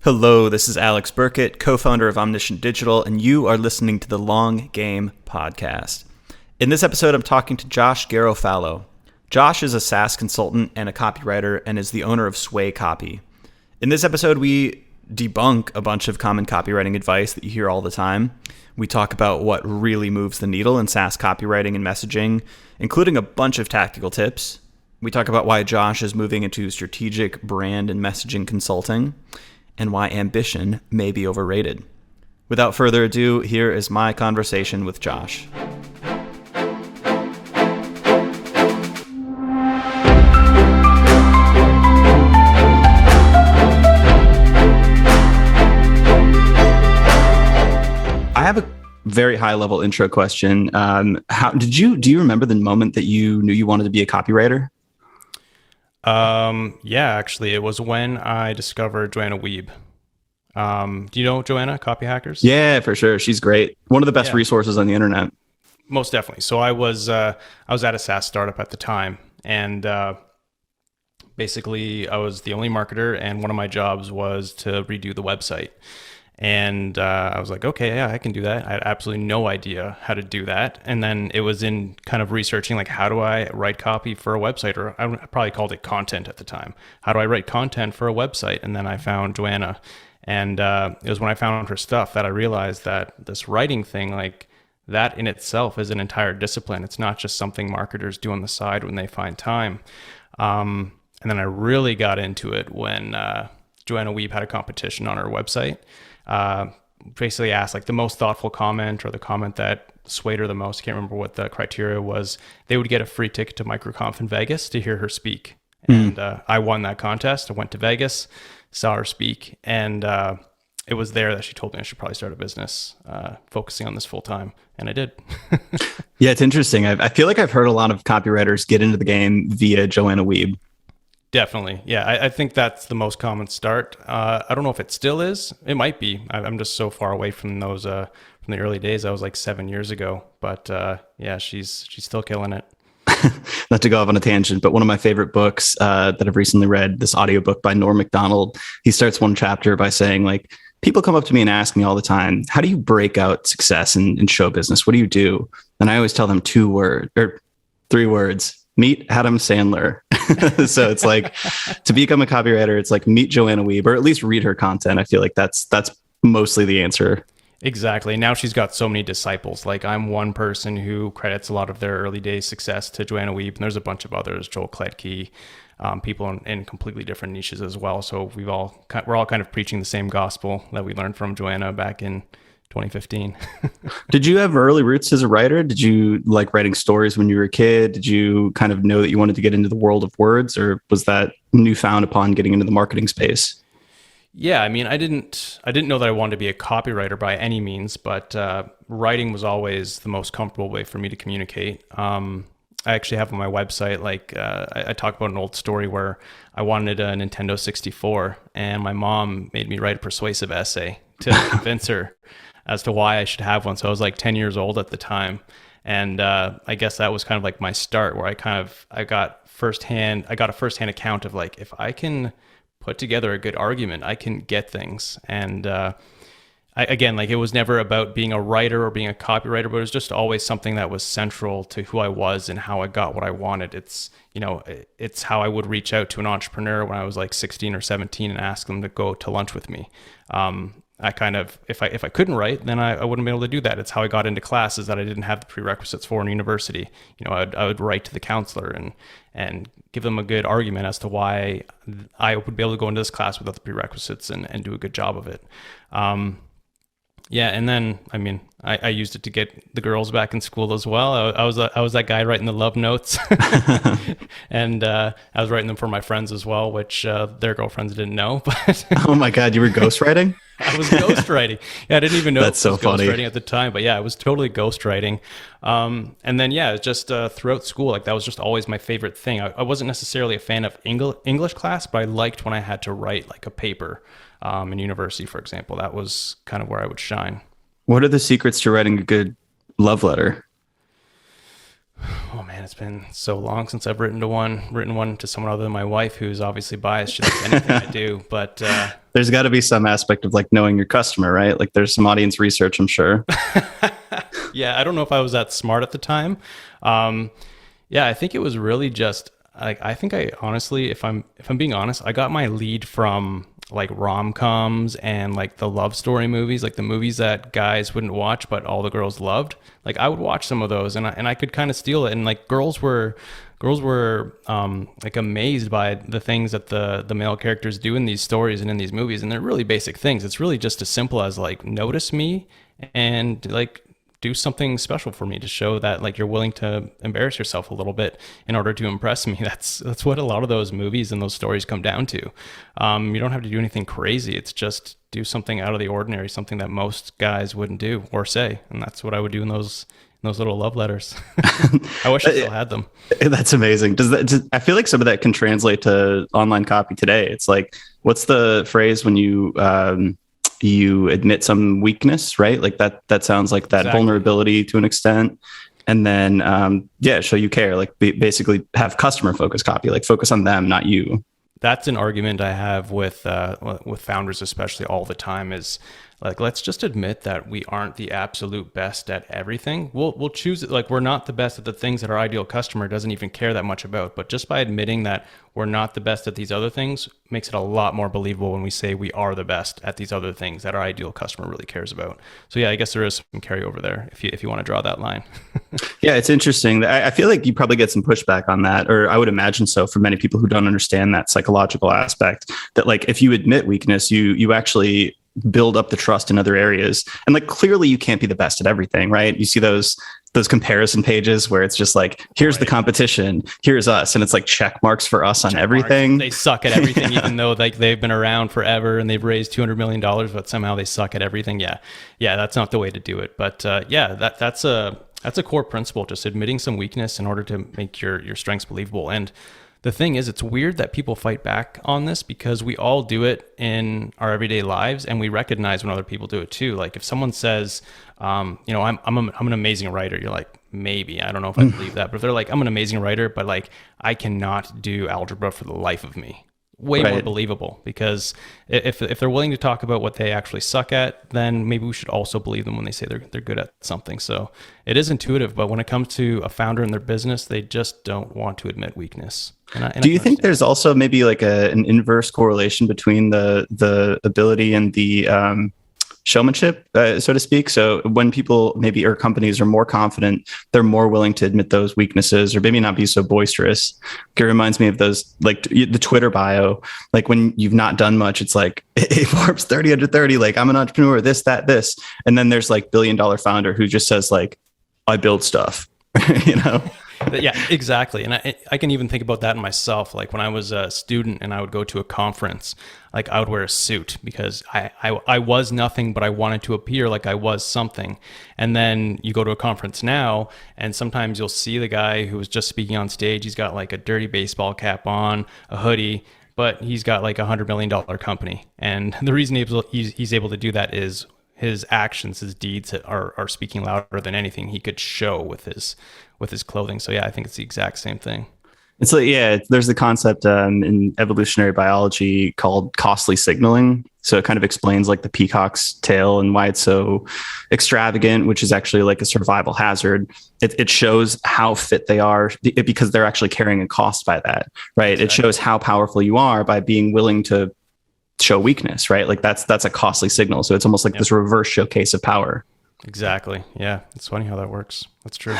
Hello, this is Alex Burkett, co-founder of Omniscient Digital, and you are listening to the Long Game Podcast. In this episode, I'm talking to Josh Garofalo. Josh is a SaaS consultant and a copywriter and is the owner of Sway Copy. In this episode, we debunk a bunch of common copywriting advice that you hear all the time. We talk about what really moves the needle in SaaS copywriting and messaging, including a bunch of tactical tips. We talk about why Josh is moving into strategic brand and messaging consulting, and why ambition may be overrated. Without further ado, here is my conversation with Josh. I have a very high-level intro question. Do you remember the moment that you knew you wanted to be a copywriter? Yeah, actually, it was when I discovered Joanna Wiebe. Do you know Joanna, Copy Hackers? Yeah, for sure. She's great. One of the best resources on the internet. Most definitely. So I was at a SaaS startup at the time, and basically I was the only marketer, and one of my jobs was to redo the website. And I was like, okay, yeah, I can do that. I had absolutely no idea how to do that. And then it was in kind of researching, like, how do I write copy for a website? Or I probably called it content at the time. How do I write content for a website? And then I found Joanna. And it was when I found her stuff that I realized that this writing thing, like, that in itself is an entire discipline. It's not just something marketers do on the side when they find time. And then I really got into it when Joanna Wiebe had a competition on her website. Basically asked, like, the most thoughtful comment or the comment that swayed her the most. I can't remember what the criteria was. They would get a free ticket to MicroConf in Vegas to hear her speak. And I won that contest. I went to Vegas, saw her speak, and it was there that she told me I should probably start a business focusing on this full time. And I did. Yeah, it's interesting. I feel like I've heard a lot of copywriters get into the game via Joanna Wiebe. Definitely. Yeah, I think that's the most common start. I don't know if it still is. It might be. I'm just so far away from those, from the early days. That was like 7 years ago. But yeah, she's still killing it. Not to go off on a tangent, but one of my favorite books that I've recently read, this audiobook by Norm Macdonald, he starts one chapter by saying, like, people come up to me and ask me all the time, how do you break out success in show business? What do you do? And I always tell them 3 words. Meet Adam Sandler. So it's like, to become a copywriter, it's like meet Joanna Wiebe, or at least read her content. I feel like that's mostly the answer. Exactly. Now she's got so many disciples. Like, I'm one person who credits a lot of their early days success to Joanna Wiebe, and there's a bunch of others, Joel Kletke, people in completely different niches as well. So we're all kind of preaching the same gospel that we learned from Joanna back in 2015. Did you have early roots as a writer? Did you like writing stories when you were a kid? Did you kind of know that you wanted to get into the world of words, or was that newfound upon getting into the marketing space? Yeah, I mean, I didn't know that I wanted to be a copywriter by any means, but writing was always the most comfortable way for me to communicate. I actually have on my website, like, I talk about an old story where I wanted a Nintendo 64, and my mom made me write a persuasive essay to convince her as to why I should have one. So I was like 10 years old at the time. And I guess that was kind of like my start, where I got a firsthand account of, like, if I can put together a good argument, I can get things. And again, like, it was never about being a writer or being a copywriter, but it was just always something that was central to who I was and how I got what I wanted. It's how I would reach out to an entrepreneur when I was like 16 or 17 and ask them to go to lunch with me. I kind of, if I couldn't write, then I wouldn't be able to do that. It's how I got into classes that I didn't have the prerequisites for in university. I would write to the counselor and give them a good argument as to why I would be able to go into this class without the prerequisites and do a good job of it. Yeah, and then, I mean, I used it to get the girls back in school as well. I was that guy writing the love notes, and I was writing them for my friends as well, which their girlfriends didn't know. But oh my God, you were ghostwriting? I was ghostwriting. Yeah, I didn't even know That's so funny. Ghostwriting at the time, but yeah, I was totally ghostwriting. And then, yeah, just throughout school, like, that was just always my favorite thing. I wasn't necessarily a fan of English class, but I liked when I had to write, like, a paper in university, for example. That was kind of where I would shine. What are the secrets to writing a good love letter? Oh man, it's been so long since I've written one to someone other than my wife, who's obviously biased. She likes anything I do, but There's got to be some aspect of like knowing your customer, right? Like there's some audience research, I'm sure. yeah, I don't know if I was that smart at the time. Yeah, I think it was really just like I think I honestly, if I'm being honest, I got my lead from like rom-coms and like the love story movies, like the movies that guys wouldn't watch but all the girls loved. Like I would watch some of those, and I could kind of steal it. And like girls were like amazed by the things that the male characters do in these stories and in these movies, and they're really basic things. It's really just as simple as like notice me and like do something special for me to show that like you're willing to embarrass yourself a little bit in order to impress me. That's what a lot of those movies and those stories come down to. You don't have to do anything crazy. It's just do something out of the ordinary, something that most guys wouldn't do or say. And that's what I would do in those little love letters. I wish I still had them. That's amazing. I feel like some of that can translate to online copy today. It's like, what's the phrase when you admit some weakness, right? Like that sounds like that Exactly. vulnerability to an extent. And then, show you care, like basically have customer focused copy, like focus on them, not you. That's an argument I have with founders, especially all the time, is like, let's just admit that we aren't the absolute best at everything. We'll choose it. Like we're not the best at the things that our ideal customer doesn't even care that much about. But just by admitting that we're not the best at these other things makes it a lot more believable when we say we are the best at these other things that our ideal customer really cares about. So yeah, I guess there is some carryover there if you want to draw that line. Yeah, it's interesting. I feel like you probably get some pushback on that, or I would imagine so for many people who don't understand that psychological aspect, that like if you admit weakness, you actually build up the trust in other areas. And like clearly you can't be the best at everything, right? You see those comparison pages where it's just like, here's the competition, here's us, and it's like check marks for us on everything. They suck at everything, even though like they've been around forever and they've raised $200 million, but somehow they suck at everything. Yeah, that's not the way to do it. But that's a core principle, just admitting some weakness in order to make your strengths believable. And the thing is, it's weird that people fight back on this because we all do it in our everyday lives, and we recognize when other people do it too. Like if someone says, I'm an amazing writer, you're like, maybe, I don't know if I believe that. But if they're like, I'm an amazing writer, but like I cannot do algebra for the life of me. Way more believable, because if they're willing to talk about what they actually suck at, then maybe we should also believe them when they say they're good at something. So it is intuitive, but when it comes to a founder and their business, they just don't want to admit weakness. Do you think there's also maybe like an inverse correlation between the ability and the showmanship, so to speak? So when people maybe or companies are more confident, they're more willing to admit those weaknesses or maybe not be so boisterous. It reminds me of those, like the Twitter bio, like when you've not done much, it's like Forbes 30 under 30, like I'm an entrepreneur, this, that, this. And then there's like $1 billion founder who just says like, I build stuff, you know? Yeah, exactly. And I can even think about that in myself. Like when I was a student and I would go to a conference, like I would wear a suit because I was nothing, but I wanted to appear like I was something. And then you go to a conference now, and sometimes you'll see the guy who was just speaking on stage. He's got like a dirty baseball cap on, a hoodie, but he's got like $100 million company. And the reason he's able to do that is his actions, his deeds are speaking louder than anything he could show with his clothing. So yeah, I think it's the exact same thing. It's like, yeah, there's the concept in evolutionary biology called costly signaling. So it kind of explains like the peacock's tail and why it's so extravagant, which is actually like a survival hazard. It shows how fit they are because they're actually carrying a cost by that, right? Exactly. It shows how powerful you are by being willing to show weakness, right? Like that's a costly signal. So it's almost like this reverse showcase of power. Exactly. Yeah. It's funny how that works. That's true.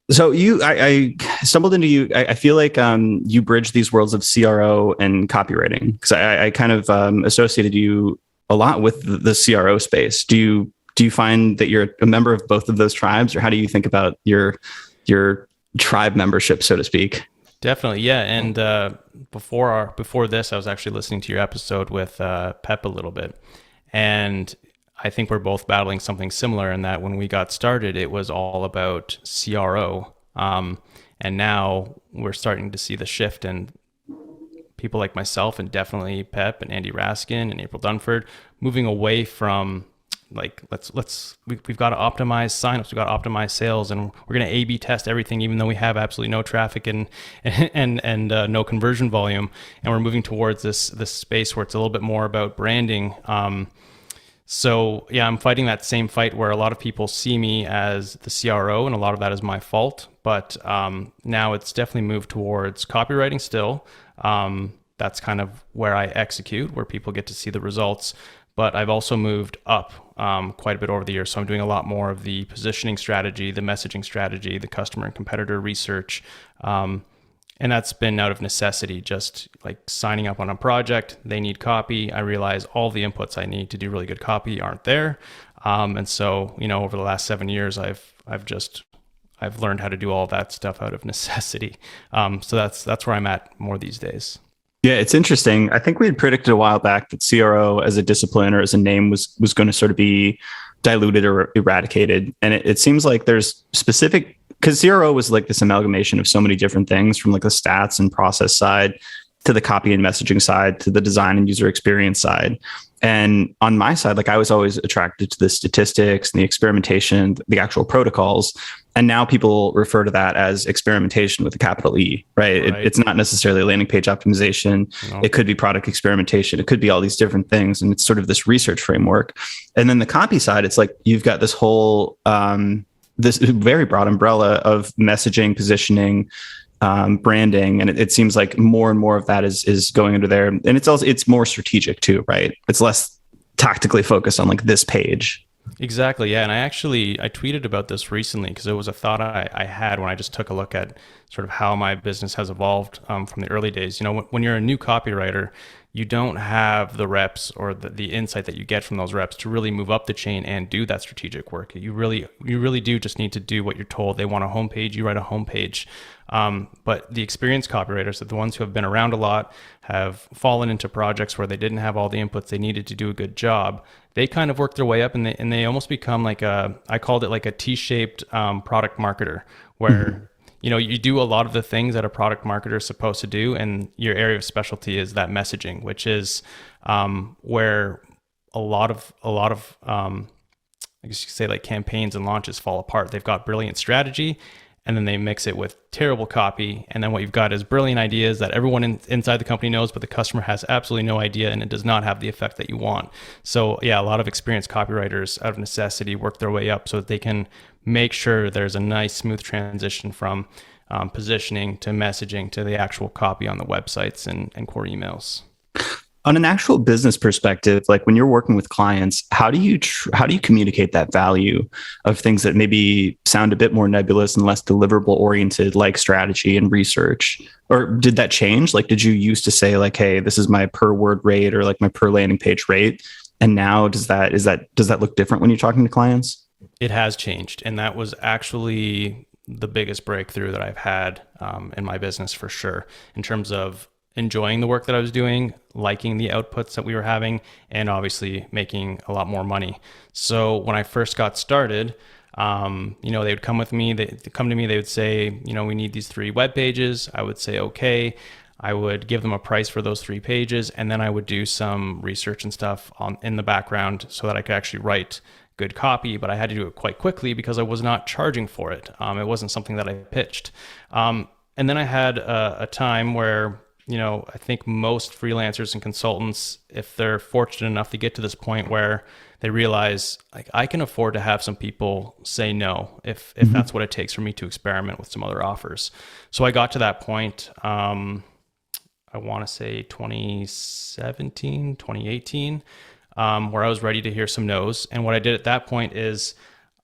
So I stumbled into you. I feel like you bridge these worlds of CRO and copywriting, because I kind of associated you a lot with the CRO space. Do you find that you're a member of both of those tribes, or how do you think about your tribe membership, so to speak? Definitely, yeah. And before this, I was actually listening to your episode with Pep a little bit, and I think we're both battling something similar in that when we got started, it was all about CRO. And now we're starting to see the shift, and people like myself and definitely Pep and Andy Raskin and April Dunford moving away from we've got to optimize signups, we've got to optimize sales, and we're going to A/B test everything, even though we have absolutely no traffic and no conversion volume. And we're moving towards this space where it's a little bit more about branding. So yeah, I'm fighting that same fight where a lot of people see me as the CRO, and a lot of that is my fault. But now it's definitely moved towards copywriting still. That's kind of where I execute, where people get to see the results. But I've also moved up quite a bit over the years. So I'm doing a lot more of the positioning strategy, the messaging strategy, the customer and competitor research. And that's been out of necessity, just like signing up on a project. They need copy. I realize all the inputs I need to do really good copy aren't there. And so, over the last 7 years, I've learned how to do all that stuff out of necessity. So that's where I'm at more these days. Yeah, it's interesting. I think we had predicted a while back that CRO as a discipline or as a name was going to sort of be diluted or eradicated. And it seems like there's specific, because CRO was like this amalgamation of so many different things, from like the stats and process side to the copy and messaging side to the design and user experience side. And on my side, like I was always attracted to the statistics and the experimentation, the actual protocols. And now people refer to that as experimentation with a capital E, right? It's not necessarily landing page optimization. No. It could be product experimentation. It could be all these different things. And it's sort of this research framework. And then the copy side, it's like you've got this whole, this very broad umbrella of messaging, positioning, branding. And it seems like more and more of that is going into there. And it's more strategic too, right? It's less tactically focused on like this page. Exactly. Yeah. And I tweeted about this recently because it was a thought I had when I just took a look at sort of how my business has evolved from the early days. When you're a new copywriter, you don't have the reps or the insight that you get from those reps to really move up the chain and do that strategic work. You really do just need to do what you're told. They want a homepage, you write a homepage. But the experienced copywriters, the ones who have been around a lot, have fallen into projects where they didn't have all the inputs they needed to do a good job. They kind of work their way up and they almost become like I called it like a T-shaped product marketer, where you do a lot of the things that a product marketer is supposed to do, and your area of specialty is that messaging, which is where a lot of I guess you could say like campaigns and launches fall apart. They've got brilliant strategy, and then they mix it with terrible copy. And then what you've got is brilliant ideas that everyone inside the company knows, but the customer has absolutely no idea, and it does not have the effect that you want. So yeah, a lot of experienced copywriters out of necessity work their way up so that they can make sure there's a nice smooth transition from positioning to messaging to the actual copy on the websites and core emails. On an actual business perspective, like when you're working with clients, how do you communicate that value of things that maybe sound a bit more nebulous and less deliverable oriented, like strategy and research? Or did that change? Like, did you used to say like, hey, this is my per word rate or like my per landing page rate? And now does that look different when you're talking to clients? It has changed. And that was actually the biggest breakthrough that I've had in my business for sure, in terms of enjoying the work that I was doing, liking the outputs that we were having, and obviously making a lot more money. So when I first got started, they would come to me, they would say, we need these 3 web pages. I would say, okay. I would give them a price for those 3 pages, and then I would do some research and stuff in the background so that I could actually write good copy, but I had to do it quite quickly because I was not charging for it. It wasn't something that I pitched. And then I had a time where, I think most freelancers and consultants, if they're fortunate enough to get to this point where they realize, like, I can afford to have some people say no if that's what it takes for me to experiment with some other offers. So I got to that point, I want to say 2017, 2018, where I was ready to hear some no's. And what I did at that point is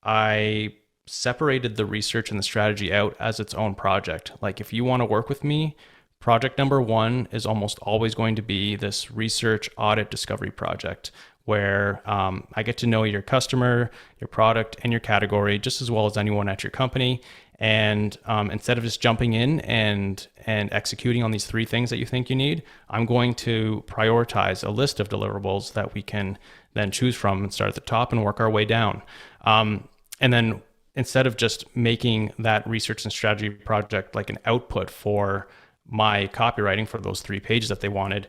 I separated the research and the strategy out as its own project. Like, if you want to work with me, project number 1 is almost always going to be this research, audit, discovery project where I get to know your customer, your product, and your category just as well as anyone at your company. And instead of just jumping in and executing on these 3 things that you think you need, I'm going to prioritize a list of deliverables that we can then choose from and start at the top and work our way down. And then instead of just making that research and strategy project like an output for my copywriting for those 3 pages that they wanted,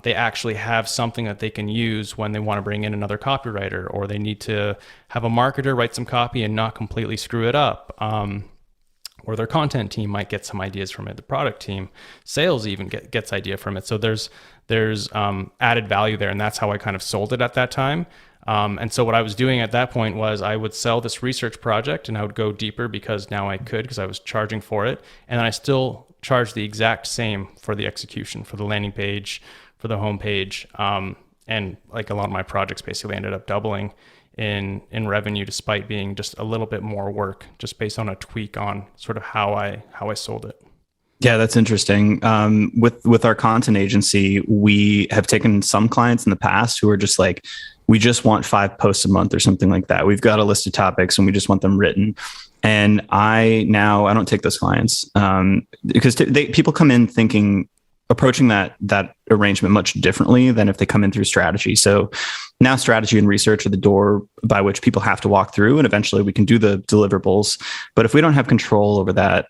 they actually have something that they can use when they want to bring in another copywriter, or they need to have a marketer write some copy and not completely screw it up. Or their content team might get some ideas from it. The product team, sales even gets idea from it. So there's added value there. And that's how I kind of sold it at that time. And so what I was doing at that point was I would sell this research project and I would go deeper because now I could, because I was charging for it. And then I still charge the exact same for the execution, for the landing page, for the homepage. And like a lot of my projects basically ended up doubling in revenue, despite being just a little bit more work, just based on a tweak on sort of how I sold it. Yeah, that's interesting. With our content agency, we have taken some clients in the past who are just like, we just want 5 posts a month or something like that. We've got a list of topics and we just want them written. And I don't take those clients because people come in approaching that arrangement much differently than if they come in through strategy. So now strategy and research are the door by which people have to walk through, and eventually we can do the deliverables. But if we don't have control over that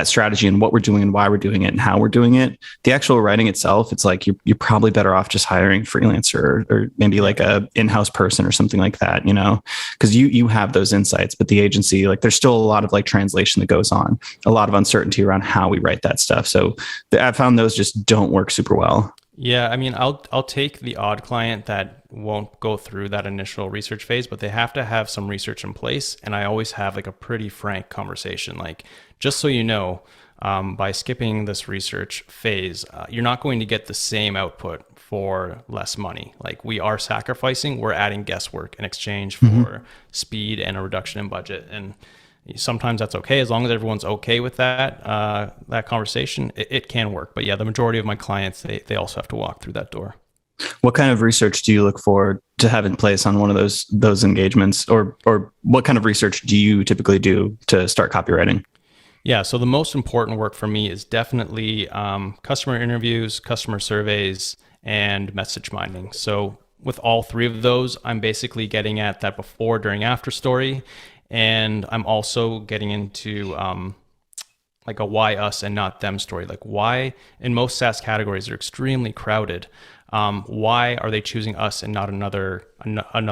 strategy and what we're doing and why we're doing it and how we're doing it, the actual writing itself, it's like you're probably better off just hiring a freelancer or maybe like a in-house person or something like that, because you have those insights. But the agency, like there's still a lot of like translation that goes on, a lot of uncertainty around how we write that stuff. So I found those just don't work super well. Yeah, I mean, I'll take the odd client that won't go through that initial research phase, but they have to have some research in place. And I always have like a pretty frank conversation, like, just so you know, by skipping this research phase, you're not going to get the same output for less money. Like we're adding guesswork in exchange for speed and a reduction in budget. And sometimes that's okay. As long as everyone's okay with that conversation, it can work. But yeah, the majority of my clients, they also have to walk through that door. What kind of research do you look for to have in place on one of those engagements, or what kind of research do you typically do to start copywriting? Yeah, so the most important work for me is definitely customer interviews, customer surveys, and message mining. So with all 3 of those, I'm basically getting at that before, during, after story. And I'm also getting into like a why us and not them story. Like why, in most SaaS categories, they're extremely crowded. Why are they choosing us and not another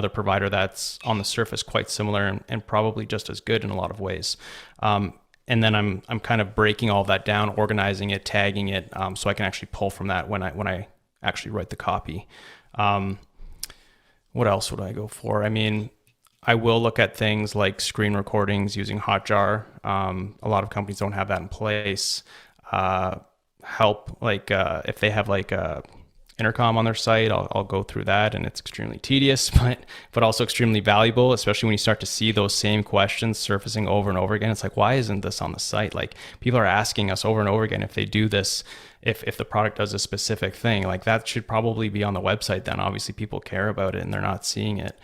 provider that's on the surface quite similar and probably just as good in a lot of ways? And then I'm kind of breaking all that down, organizing it, tagging it, so I can actually pull from that when I actually write the copy. What else would I go for? I mean, I will look at things like screen recordings using Hotjar. A lot of companies don't have that in place. Help, like if they have like a intercom on their site, I'll go through that, and it's extremely tedious, but also extremely valuable, especially when you start to see those same questions surfacing over and over again. It's like, why isn't this on the site? Like people are asking us over and over again if they do this, if the product does a specific thing, like that should probably be on the website. Then obviously people care about it and they're not seeing it.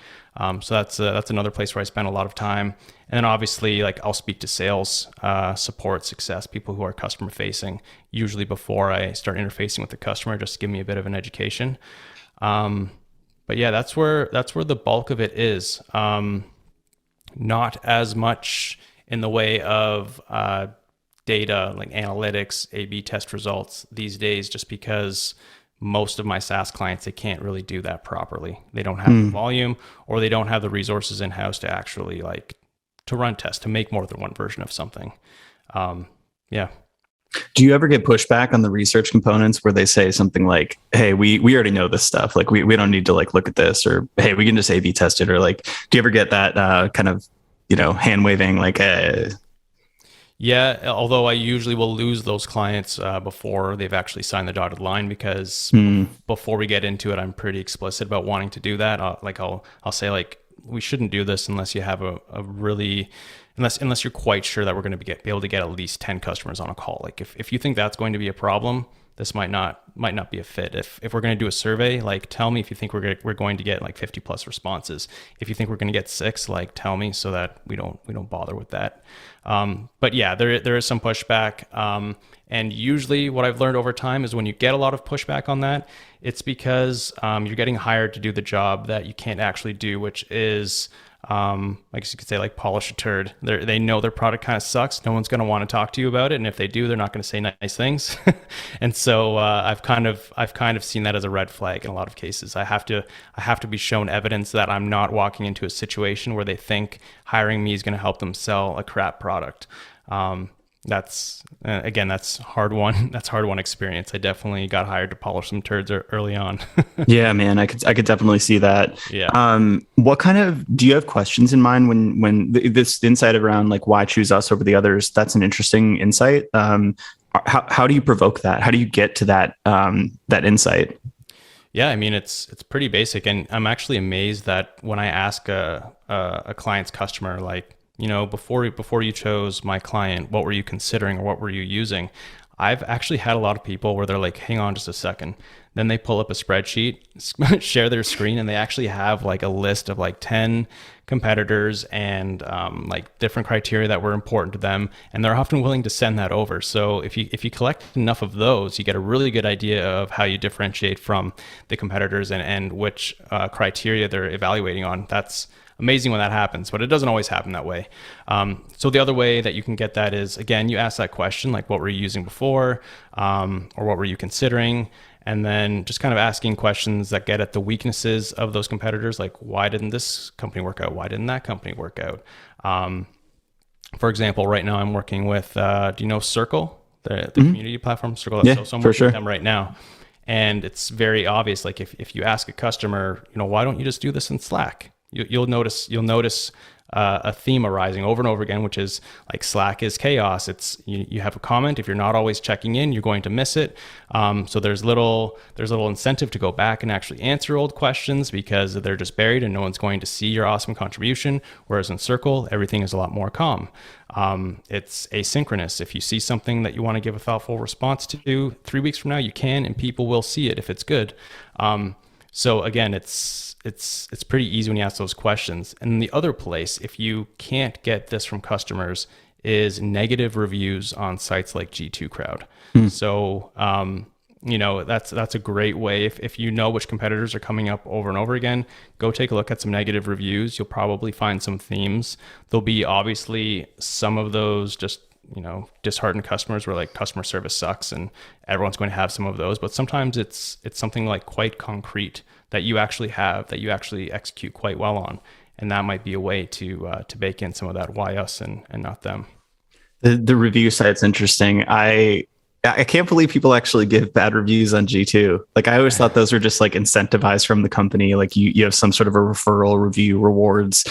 So that's another place where I spend a lot of time. And then obviously, like I'll speak to sales, support, success, people who are customer facing, usually before I start interfacing with the customer, just to give me a bit of an education. But yeah, that's where the bulk of it is. Not as much in the way of data, like analytics, A/B test results these days, just because most of my SaaS clients, they can't really do that properly. They don't have the volume, or they don't have the resources in-house to actually like to run tests, to make more than one version of something. Yeah. Do you ever get pushback on the research components where they say something like, hey, we already know this stuff. Like we don't need to like look at this, or, hey, we can just A/B test it. Or like, do you ever get that kind of, hand waving, like, Yeah, although I usually will lose those clients before they've actually signed the dotted line, because before we get into it, I'm pretty explicit about wanting to do that. I'll say like, we shouldn't do this unless you have a really, unless you're quite sure that we're going to be able to get at least 10 customers on a call. Like if you think that's going to be a problem, this might not be a fit. If we're going to do a survey, like tell me if you think we're going to get like 50 plus responses. If you think we're going to get 6, like tell me so that we don't bother with that. But yeah, there is some pushback. And usually what I've learned over time is when you get a lot of pushback on that, It's because you're getting hired to do the job that you can't actually do, which is, I guess you could say, like, polish a turd. They know their product kind of sucks. No one's going to want to talk to you about it, and if they do, they're not going to say nice things. And so I've kind of seen that as a red flag in a lot of cases. I have to be shown evidence that I'm not walking into a situation where they think hiring me is going to help them sell a crap product. That's hard won. That's hard won experience. I definitely got hired to polish some turds early on. Yeah, man, I could definitely see that. Yeah. What kind of, do you have questions in mind when this insight around like why choose us over the others? That's an interesting insight. How do you provoke that? How do you get to that insight? Yeah, I mean, it's pretty basic, and I'm actually amazed that when I ask a client's customer, like, before you chose my client, what were you considering or what were you using? I've actually had a lot of people where they're like, hang on just a second. Then they pull up a spreadsheet, share their screen, and they actually have like a list of like 10 competitors and like different criteria that were important to them. And they're often willing to send that over. So if you collect enough of those, you get a really good idea of how you differentiate from the competitors and which criteria they're evaluating on. That's amazing when that happens, but it doesn't always happen that way. So the other way that you can get that is, again, you ask that question, like, what were you using before, or what were you considering? And then just kind of asking questions that get at the weaknesses of those competitors, like, why didn't this company work out? Why didn't that company work out? For example, right now I'm working with, do you know Circle, the community platform, Circle? Yeah, so I'm for working sure. with them right now. And it's very obvious, like, if you ask a customer, why don't you just do this in Slack? You'll notice a theme arising over and over again, which is like, Slack is chaos. It's you have a comment. If you're not always checking in, you're going to miss it. So there's little incentive to go back and actually answer old questions because they're just buried and no one's going to see your awesome contribution. Whereas in Circle, everything is a lot more calm. It's asynchronous. If you see something that you want to give a thoughtful response to 3 weeks from now, you can, and people will see it if it's good. So again, it's pretty easy when you ask those questions. And the other place, if you can't get this from customers, is negative reviews on sites like G2 Crowd. So, that's a great way. If you know which competitors are coming up over and over again, go take a look at some negative reviews. You'll probably find some themes. There'll be obviously some of those just, disheartened customers where like customer service sucks, and everyone's going to have some of those. But sometimes it's something like quite concrete that you actually have, that you actually execute quite well on. And that might be a way to bake in some of that why us and not them. The review site's interesting. I can't believe people actually give bad reviews on G2. Like, I always thought those were just like incentivized from the company. Like you have some sort of a referral, review, rewards,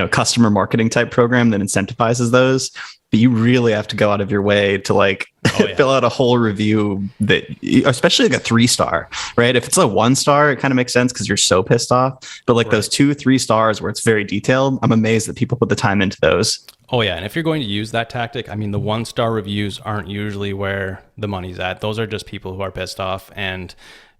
customer marketing type program that incentivizes those. But you really have to go out of your way to like fill out a whole review that, especially like a 3-star, right? If it's a 1-star, it kind of makes sense because you're so pissed off. But like those 2-3 stars where it's very detailed, I'm amazed that people put the time into those. Oh yeah, and if you're going to use that tactic, I mean, the 1-star reviews aren't usually where the money's at. Those are just people who are pissed off, and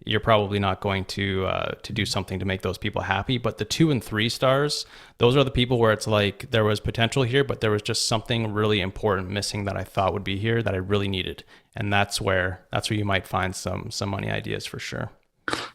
you're probably not going to do something to make those people happy. But the 2 and 3 stars, those are the people where it's like, there was potential here, but there was just something really important missing that I thought would be here that I really needed. And that's where you might find some money ideas for sure.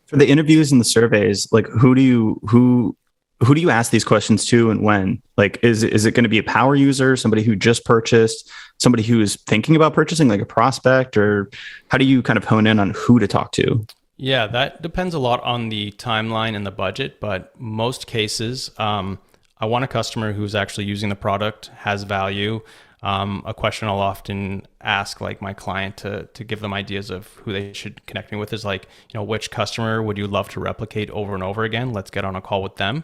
For the interviews and the surveys, like who do you ask these questions to and when? Like, is it going to be a power user, somebody who just purchased, somebody who is thinking about purchasing, like a prospect, or how do you kind of hone in on who to talk to? Yeah, that depends a lot on the timeline and the budget, but most cases, I want a customer who's actually using the product, has value. A question I'll often ask like my client to give them ideas of who they should connect me with is like, which customer would you love to replicate over and over again? Let's get on a call with them.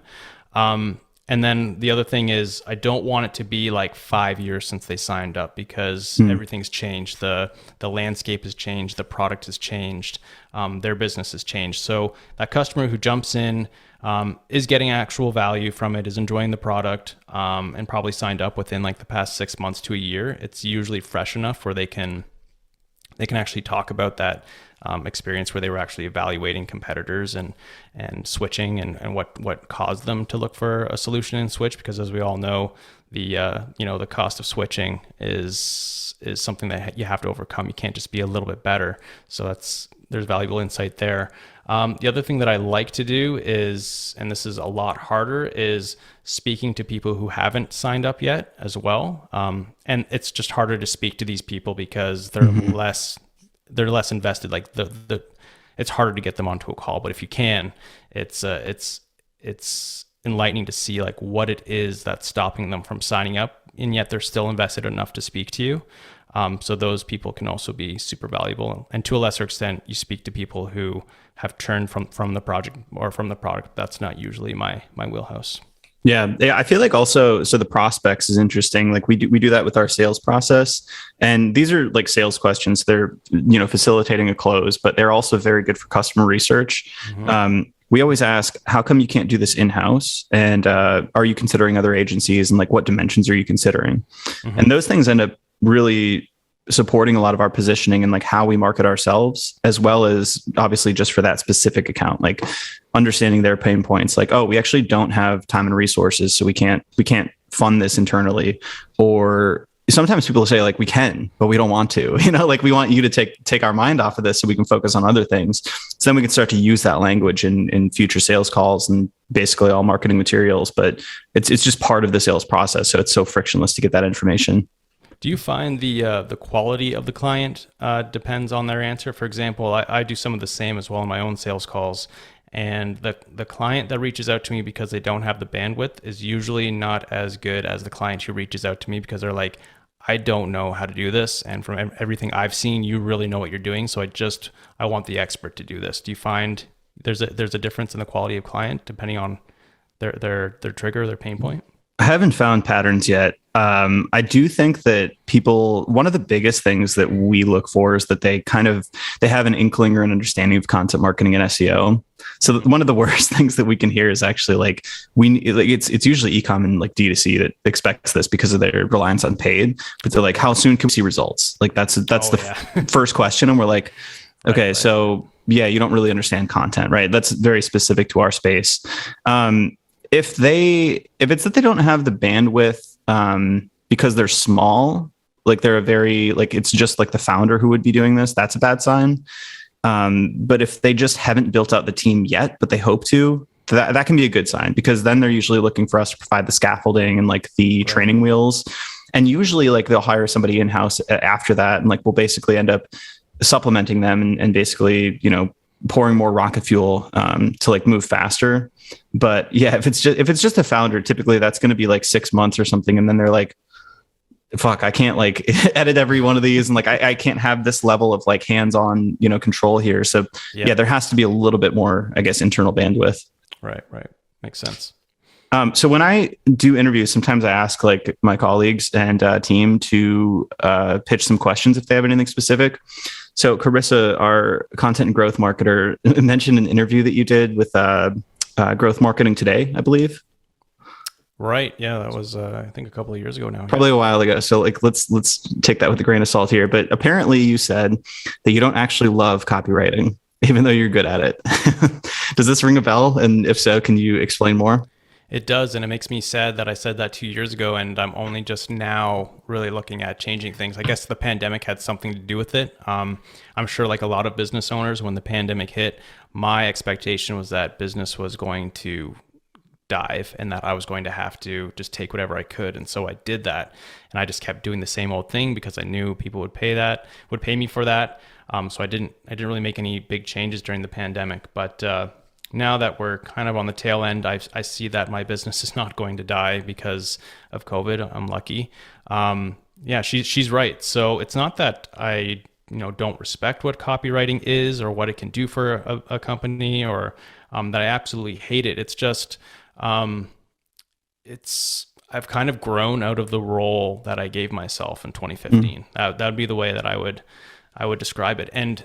And then the other thing is, I don't want it to be like 5 years since they signed up, because everything's changed. The landscape has changed. The product has changed. Their business has changed. So that customer who jumps in, is getting actual value from it, is enjoying the product, and probably signed up within like the past 6 months to a year. It's usually fresh enough where they can actually talk about that experience where they were actually evaluating competitors and switching and what caused them to look for a solution and switch. Because as we all know, the cost of switching is something that you have to overcome. You can't just be a little bit better. So there's valuable insight there. The other thing that I like to do is, and this is a lot harder, is speaking to people who haven't signed up yet as well. And it's just harder to speak to these people because they're less invested. Like it's harder to get them onto a call, but if you can, it's enlightening to see like what it is that's stopping them from signing up, and yet they're still invested enough to speak to you. So those people can also be super valuable. And to a lesser extent, you speak to people who have churned from the project or from the product. That's not usually my wheelhouse. Yeah, I feel like also, so the prospects is interesting. Like we do that with our sales process, and these are like sales questions. They're, facilitating a close, but they're also very good for customer research. We always ask, how come you can't do this in-house? And are you considering other agencies? And like, what dimensions are you considering? And those things end up really supporting a lot of our positioning and like how we market ourselves, as well as obviously just for that specific account, like understanding their pain points, like, oh, we actually don't have time and resources, so we can't fund this internally. Or sometimes people say like, we can, but we don't want to, like we want you to take our mind off of this so we can focus on other things. So then we can start to use that language in future sales calls and basically all marketing materials, but it's just part of the sales process. So it's so frictionless to get that information. Do you find the quality of the client depends on their answer? For example, I do some of the same as well in my own sales calls. And the client that reaches out to me because they don't have the bandwidth is usually not as good as the client who reaches out to me because they're like, I don't know how to do this. And from everything I've seen, you really know what you're doing. So I want the expert to do this. Do you find there's a difference in the quality of client depending on their trigger, their pain point? I haven't found patterns yet. I do think that one of the biggest things that we look for is that they have an inkling or an understanding of content marketing and SEO. So one of the worst things that we can hear is actually like it's usually e-com and like D2C that expects this because of their reliance on paid, but they're like, how soon can we see results? Like that's first question. And we're like, okay, right. So yeah, you don't really understand content, right? That's very specific to our space. If it's that they don't have the bandwidth because they're small, like they're it's just like the founder who would be doing this, that's a bad sign. But if they just haven't built out the team yet, but they hope to, that can be a good sign, because then they're usually looking for us to provide the scaffolding and like the training wheels. And usually like they'll hire somebody in-house after that. And like we'll basically end up supplementing them and basically, pouring more rocket fuel to like move faster. But yeah, if it's just a founder, typically that's going to be like 6 months or something. And then they're like, fuck, I can't like edit every one of these. And like, I can't have this level of like hands-on, control here. So yeah, there has to be a little bit more, I guess, internal bandwidth. Right. Makes sense. So when I do interviews, sometimes I ask like my colleagues and team to pitch some questions if they have anything specific. So Carissa, our content and growth marketer, mentioned an interview that you did with Growth Marketing Today, I believe. Right. Yeah, that was I think a couple of years ago now. Probably a while ago. So like let's take that with a grain of salt here. But apparently you said that you don't actually love copywriting, even though you're good at it. Does this ring a bell? And if so, can you explain more? It does, and it makes me sad that I said that 2 years ago, and I'm only just now really looking at changing things. I guess the pandemic had something to do with it. I'm sure like a lot of business owners, when the pandemic hit, my expectation was that business was going to dive and that I was going to have to just take whatever I could. And so I did that, and I just kept doing the same old thing because I knew people would pay me for that. So I didn't really make any big changes during the pandemic, but now that we're kind of on the tail end, I see that my business is not going to die because of COVID. I'm lucky. Yeah, she's right. So it's not that I don't respect what copywriting is or what it can do for a company, or that I absolutely hate it. It's just I've kind of grown out of the role that I gave myself in 2015. That'd be the way that I would describe it. And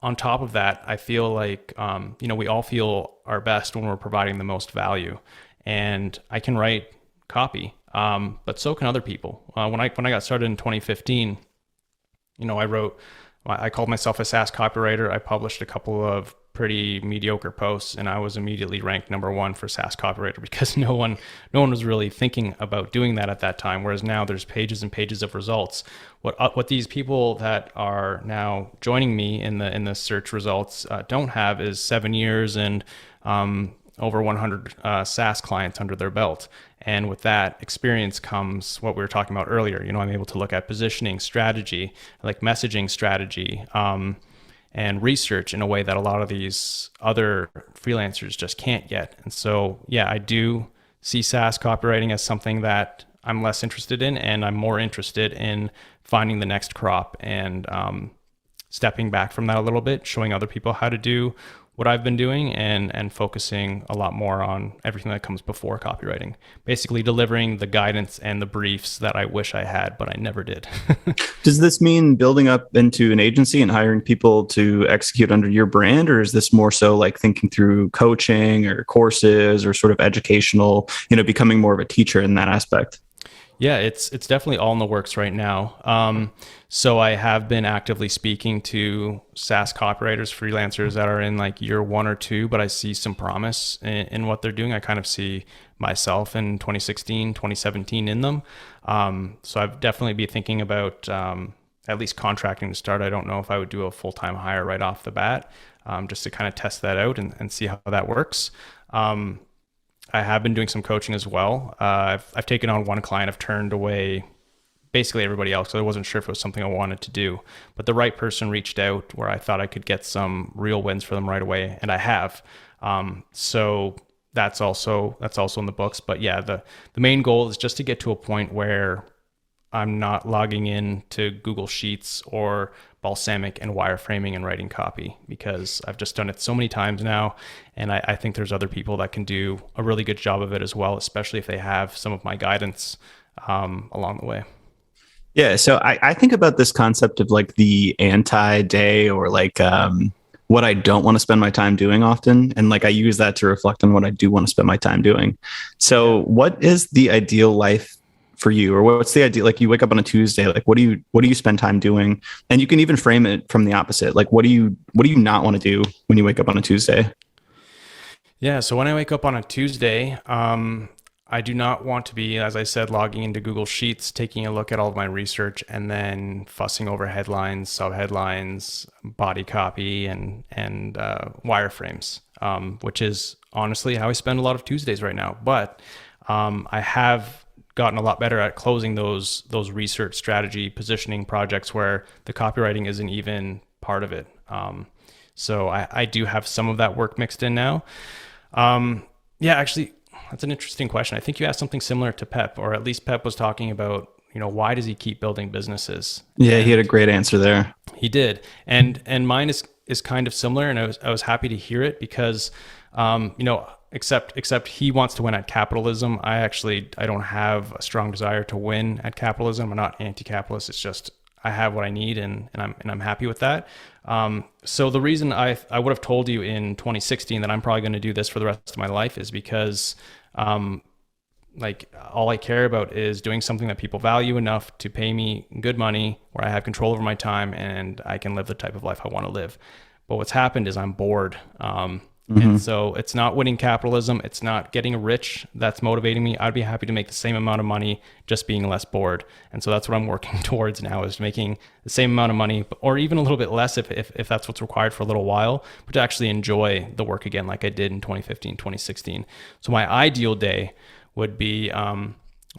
on top of that, I feel like, we all feel our best when we're providing the most value, and I can write copy, but so can other people. When I got started in 2015, I called myself a SaaS copywriter. I published a couple of pretty mediocre posts, and I was immediately ranked number one for SaaS copywriter because no one was really thinking about doing that at that time. Whereas now there's pages and pages of results. What these people that are now joining me in the search results don't have is 7 years and over 100 SaaS clients under their belt. And with that experience comes what we were talking about earlier. I'm able to look at positioning strategy, like messaging strategy, and research in a way that a lot of these other freelancers just can't yet. And so, yeah, I do see SaaS copywriting as something that I'm less interested in, and I'm more interested in finding the next crop and stepping back from that a little bit, showing other people how to do what I've been doing, and focusing a lot more on everything that comes before copywriting. Basically delivering the guidance and the briefs that I wish I had, but I never did. Does this mean building up into an agency and hiring people to execute under your brand? Or is this more so like thinking through coaching or courses or sort of educational, becoming more of a teacher in that aspect? Yeah, it's definitely all in the works right now. So I have been actively speaking to SaaS copywriters, freelancers that are in like year 1 or 2, but I see some promise in what they're doing. I kind of see myself in 2016, 2017 in them. So I've definitely be thinking about at least contracting to start. I don't know if I would do a full-time hire right off the bat, just to kind of test that out and see how that works. I have been doing some coaching as well. I've taken on one client. I've turned away basically everybody else, so I wasn't sure if it was something I wanted to do. But the right person reached out where I thought I could get some real wins for them right away, and I have. So that's also in the books. But yeah, the main goal is just to get to a point where I'm not logging in to Google Sheets or Balsamiq and wireframing and writing copy, because I've just done it so many times now. And I think there's other people that can do a really good job of it as well, especially if they have some of my guidance along the way. Yeah. So I think about this concept of like the anti-day, or like what I don't want to spend my time doing often. And like I use that to reflect on what I do want to spend my time doing. So what is the ideal life for you? Or what's the idea? Like you wake up on a Tuesday, like what do you spend time doing? And you can even frame it from the opposite. Like what do you not want to do when you wake up on a Tuesday? Yeah. So when I wake up on a Tuesday, I do not want to be, as I said, logging into Google Sheets, taking a look at all of my research, and then fussing over headlines, subheadlines, body copy, and wireframes, which is honestly how I spend a lot of Tuesdays right now. But I have gotten a lot better at closing those research strategy positioning projects where the copywriting isn't even part of it. So I do have some of that work mixed in now. Yeah, actually, that's an interesting question. I think you asked something similar to Pep, or at least Pep was talking about, why does he keep building businesses? Yeah, he had a great answer there. He did. And mine is kind of similar, and I was happy to hear it because, except he wants to win at capitalism. I don't have a strong desire to win at capitalism. I'm not anti-capitalist. It's just I have what I need, and I'm happy with that. So the reason I would have told you in 2016 that I'm probably going to do this for the rest of my life is because like all I care about is doing something that people value enough to pay me good money, where I have control over my time and I can live the type of life I want to live. But what's happened is I'm bored. And so it's not winning capitalism. It's not getting rich that's motivating me. I'd be happy to make the same amount of money just being less bored. And so that's what I'm working towards now, is making the same amount of money, or even a little bit less if that's what's required for a little while, but to actually enjoy the work again like I did in 2015, 2016. So my ideal day would be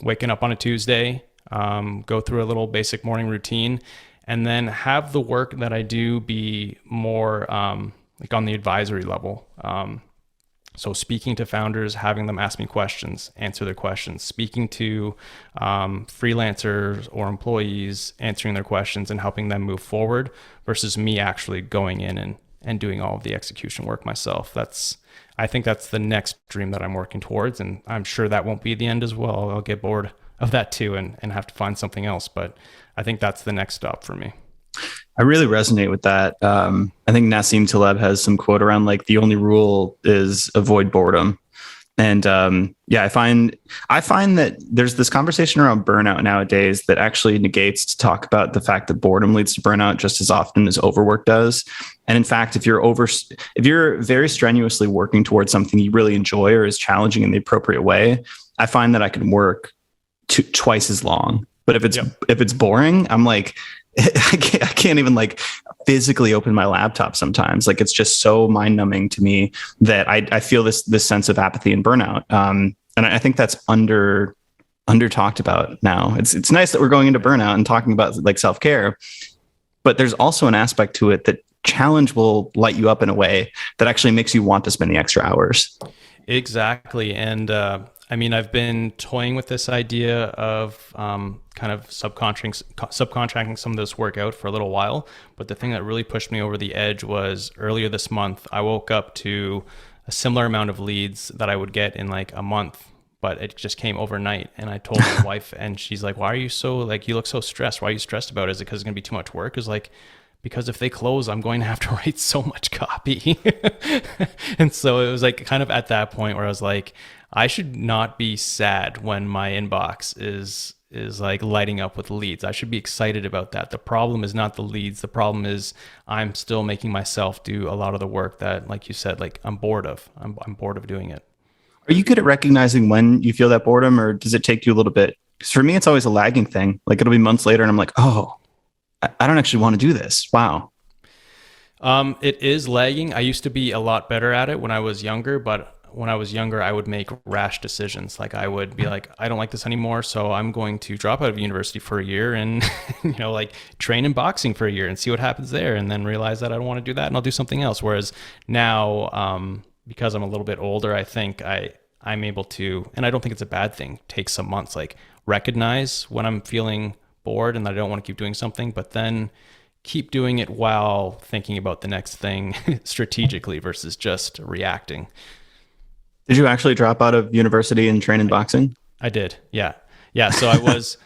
waking up on a Tuesday, go through a little basic morning routine, and then have the work that I do be more like on the advisory level. So speaking to founders, having them ask me questions, answer their questions, speaking to freelancers or employees, answering their questions and helping them move forward, versus me actually going in and doing all of the execution work myself. I think that's the next dream that I'm working towards. And I'm sure that won't be the end as well. I'll get bored of that too and have to find something else. But I think that's the next stop for me. I really resonate with that. I think Nassim Taleb has some quote around like the only rule is avoid boredom. And yeah, I find that there's this conversation around burnout nowadays that actually negates to talk about the fact that boredom leads to burnout just as often as overwork does. And in fact, if you're very strenuously working towards something you really enjoy or is challenging in the appropriate way, I find that I can work twice as long. But if it's boring, I'm like, I can't even like physically open my laptop sometimes. Like it's just so mind numbing to me that I feel this sense of apathy and burnout. And I think that's under talked about now. It's nice that we're going into burnout and talking about like self-care, but there's also an aspect to it that challenge will light you up in a way that actually makes you want to spend the extra hours. Exactly. And I mean, I've been toying with this idea of kind of subcontracting some of this work out for a little while. But the thing that really pushed me over the edge was earlier this month, I woke up to a similar amount of leads that I would get in like a month, but it just came overnight. And I told my wife, and she's like, why are you so, like, you look so stressed? Why are you stressed about it? Is it because it's going to be too much work? It's like, because if they close, I'm going to have to write so much copy. And so it was like kind of at that point where I was like, I should not be sad when my inbox is like lighting up with leads. I should be excited about that. The problem is not the leads. The problem is I'm still making myself do a lot of the work that, like you said, like I'm bored of. I'm bored of doing it. Are you good at recognizing when you feel that boredom, or does it take you a little bit? Because for me, it's always a lagging thing. Like it'll be months later and I'm like, oh, I don't actually want to do this. Wow. It is lagging. I used to be a lot better at it when I was younger, but when I was younger, I would make rash decisions. Like I would be like, I don't like this anymore, so I'm going to drop out of university for a year and, like train in boxing for a year and see what happens there, and then realize that I don't want to do that and I'll do something else. Whereas now, because I'm a little bit older, I think I'm able to, and I don't think it's a bad thing, take some months, like recognize when I'm feeling bored and that I don't want to keep doing something, but then keep doing it while thinking about the next thing strategically versus just reacting. Did you actually drop out of university and train in boxing? I did. Yeah. Yeah. So I was,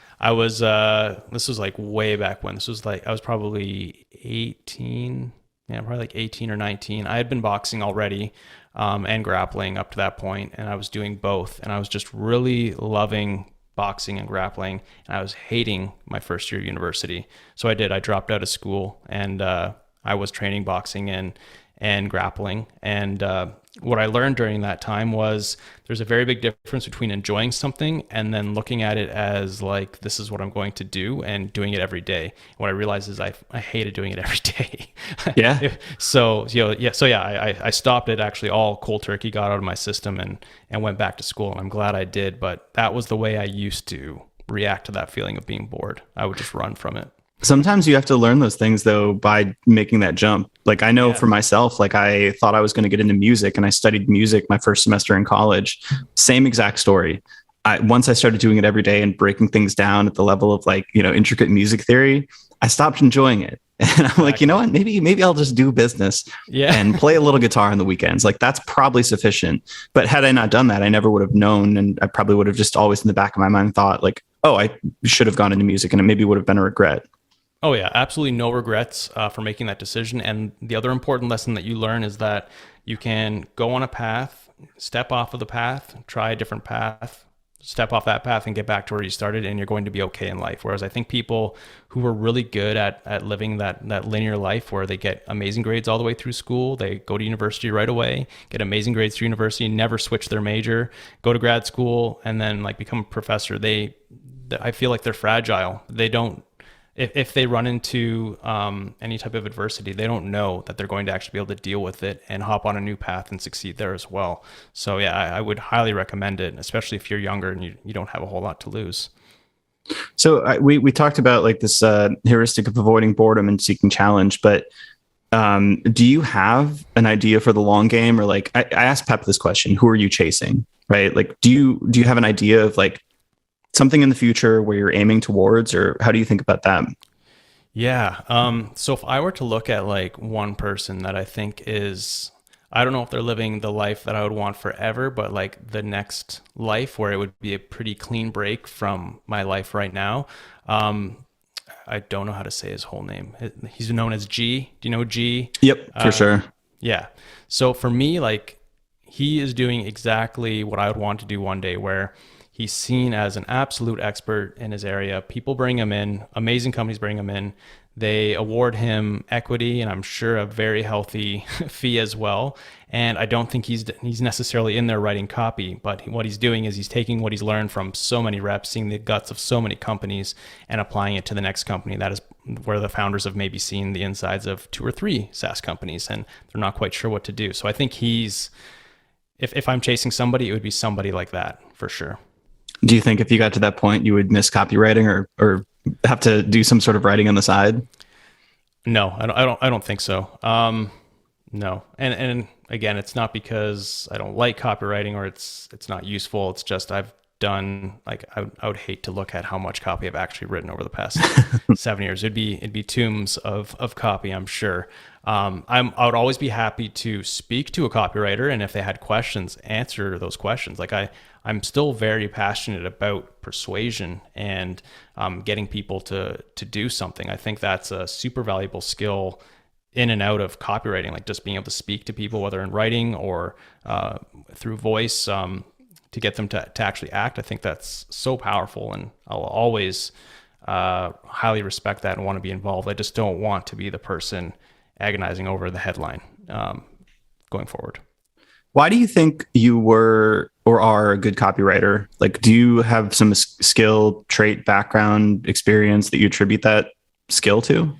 this was like way back when. This was like, I was probably 18. Yeah, probably like 18 or 19. I had been boxing already, and grappling up to that point, and I was doing both. And I was just really loving boxing and grappling, and I was hating my first year of university. So I dropped out of school, and I was training boxing and grappling. And what I learned during that time was there's a very big difference between enjoying something and then looking at it as like, this is what I'm going to do, and doing it every day. What I realized is I hated doing it every day. Yeah. I stopped it actually all cold turkey, got out of my system and went back to school. And I'm glad I did, but that was the way I used to react to that feeling of being bored. I would just run from it. Sometimes you have to learn those things though by making that jump. Like I know for myself, like I thought I was going to get into music and I studied music my first semester in college. Same exact story. Once I started doing it every day and breaking things down at the level of like, intricate music theory, I stopped enjoying it. And I'm like, you know what, maybe I'll just do business and play a little guitar on the weekends. Like that's probably sufficient. But had I not done that, I never would have known. And I probably would have just always in the back of my mind thought like, oh, I should have gone into music, and it maybe would have been a regret. Oh yeah, absolutely no regrets for making that decision. And the other important lesson that you learn is that you can go on a path, step off of the path, try a different path, step off that path and get back to where you started, and you're going to be okay in life. Whereas I think people who are really good at living that linear life where they get amazing grades all the way through school, they go to university right away, get amazing grades through university, never switch their major, go to grad school, and then like become a professor. I feel like they're fragile. They don't, if they run into any type of adversity, they don't know that they're going to actually be able to deal with it and hop on a new path and succeed there as well. So yeah, I would highly recommend it, especially if you're younger and you don't have a whole lot to lose. So we talked about like this heuristic of avoiding boredom and seeking challenge, but do you have an idea for the long game? Or like I asked Pep this question, who are you chasing? Right? Like, do you have an idea of like something in the future where you're aiming towards, or how do you think about that? Yeah. So if I were to look at like one person that I think is, I don't know if they're living the life that I would want forever, but like the next life where it would be a pretty clean break from my life right now. I don't know how to say his whole name. He's known as G. Do you know G? Yep, for sure. Yeah. So for me, like, he is doing exactly what I would want to do one day, where he's seen as an absolute expert in his area. People bring him in, amazing companies bring him in. They award him equity, and I'm sure a very healthy fee as well. And I don't think he's necessarily in there writing copy, but what he's doing is he's taking what he's learned from so many reps, seeing the guts of so many companies, and applying it to the next company. That is where the founders have maybe seen the insides of 2 or 3 SaaS companies, and they're not quite sure what to do. So I think if I'm chasing somebody, it would be somebody like that for sure. Do you think if you got to that point, you would miss copywriting or have to do some sort of writing on the side? No, I don't think so. No. And again, it's not because I don't like copywriting or it's not useful. It's just I've done, like, I would hate to look at how much copy I've actually written over the past 7 years. It'd be tombs of copy, I'm sure. I would always be happy to speak to a copywriter, and if they had questions, answer those questions. Like I'm still very passionate about persuasion and getting people to do something. I think that's a super valuable skill in and out of copywriting, like just being able to speak to people, whether in writing or through voice, to get them to actually act. I think that's so powerful, and I'll always highly respect that and want to be involved. I just don't want to be the person agonizing over the headline going forward. Why do you think you were or are a good copywriter? Like, do you have some skill, trait, background, experience that you attribute that skill to?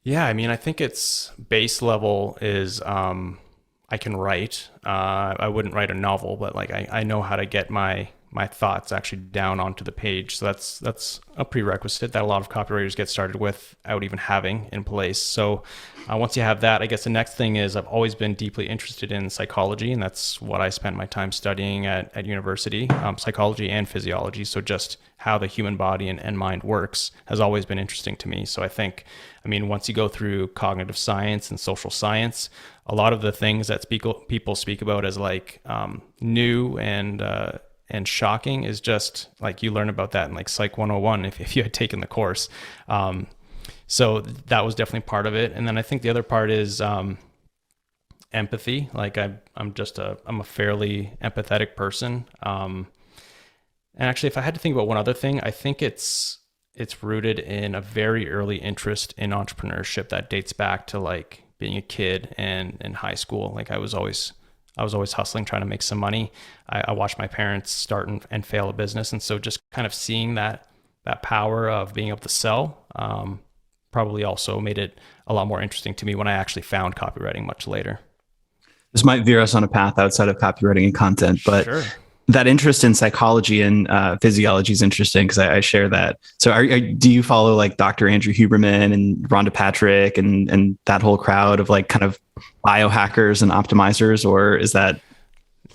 Yeah, I mean, I think its base level is I can write. I wouldn't write a novel, but like I know how to get my thoughts actually down onto the page. So that's a prerequisite that a lot of copywriters get started without even having in place. So once you have that, I guess the next thing is I've always been deeply interested in psychology, and that's what I spent my time studying at university, psychology and physiology. So just how the human body and mind works has always been interesting to me. So I think, I mean, once you go through cognitive science and social science, a lot of the things that people speak about as like new and shocking is just like you learn about that in like Psych 101 if you had taken the course. So that was definitely part of it. And then I think the other part is empathy. Like I'm a fairly empathetic person. And actually, if I had to think about one other thing, I think it's rooted in a very early interest in entrepreneurship that dates back to like being a kid and in high school. Like I was always hustling, trying to make some money. I watched my parents start and fail a business. And so just kind of seeing that power of being able to sell probably also made it a lot more interesting to me when I actually found copywriting much later. This might veer us on a path outside of copywriting and content, but sure. That interest in psychology and physiology is interesting because I share that. So do you follow like Dr. Andrew Huberman and Rhonda Patrick and that whole crowd of like kind of biohackers and optimizers, or is that?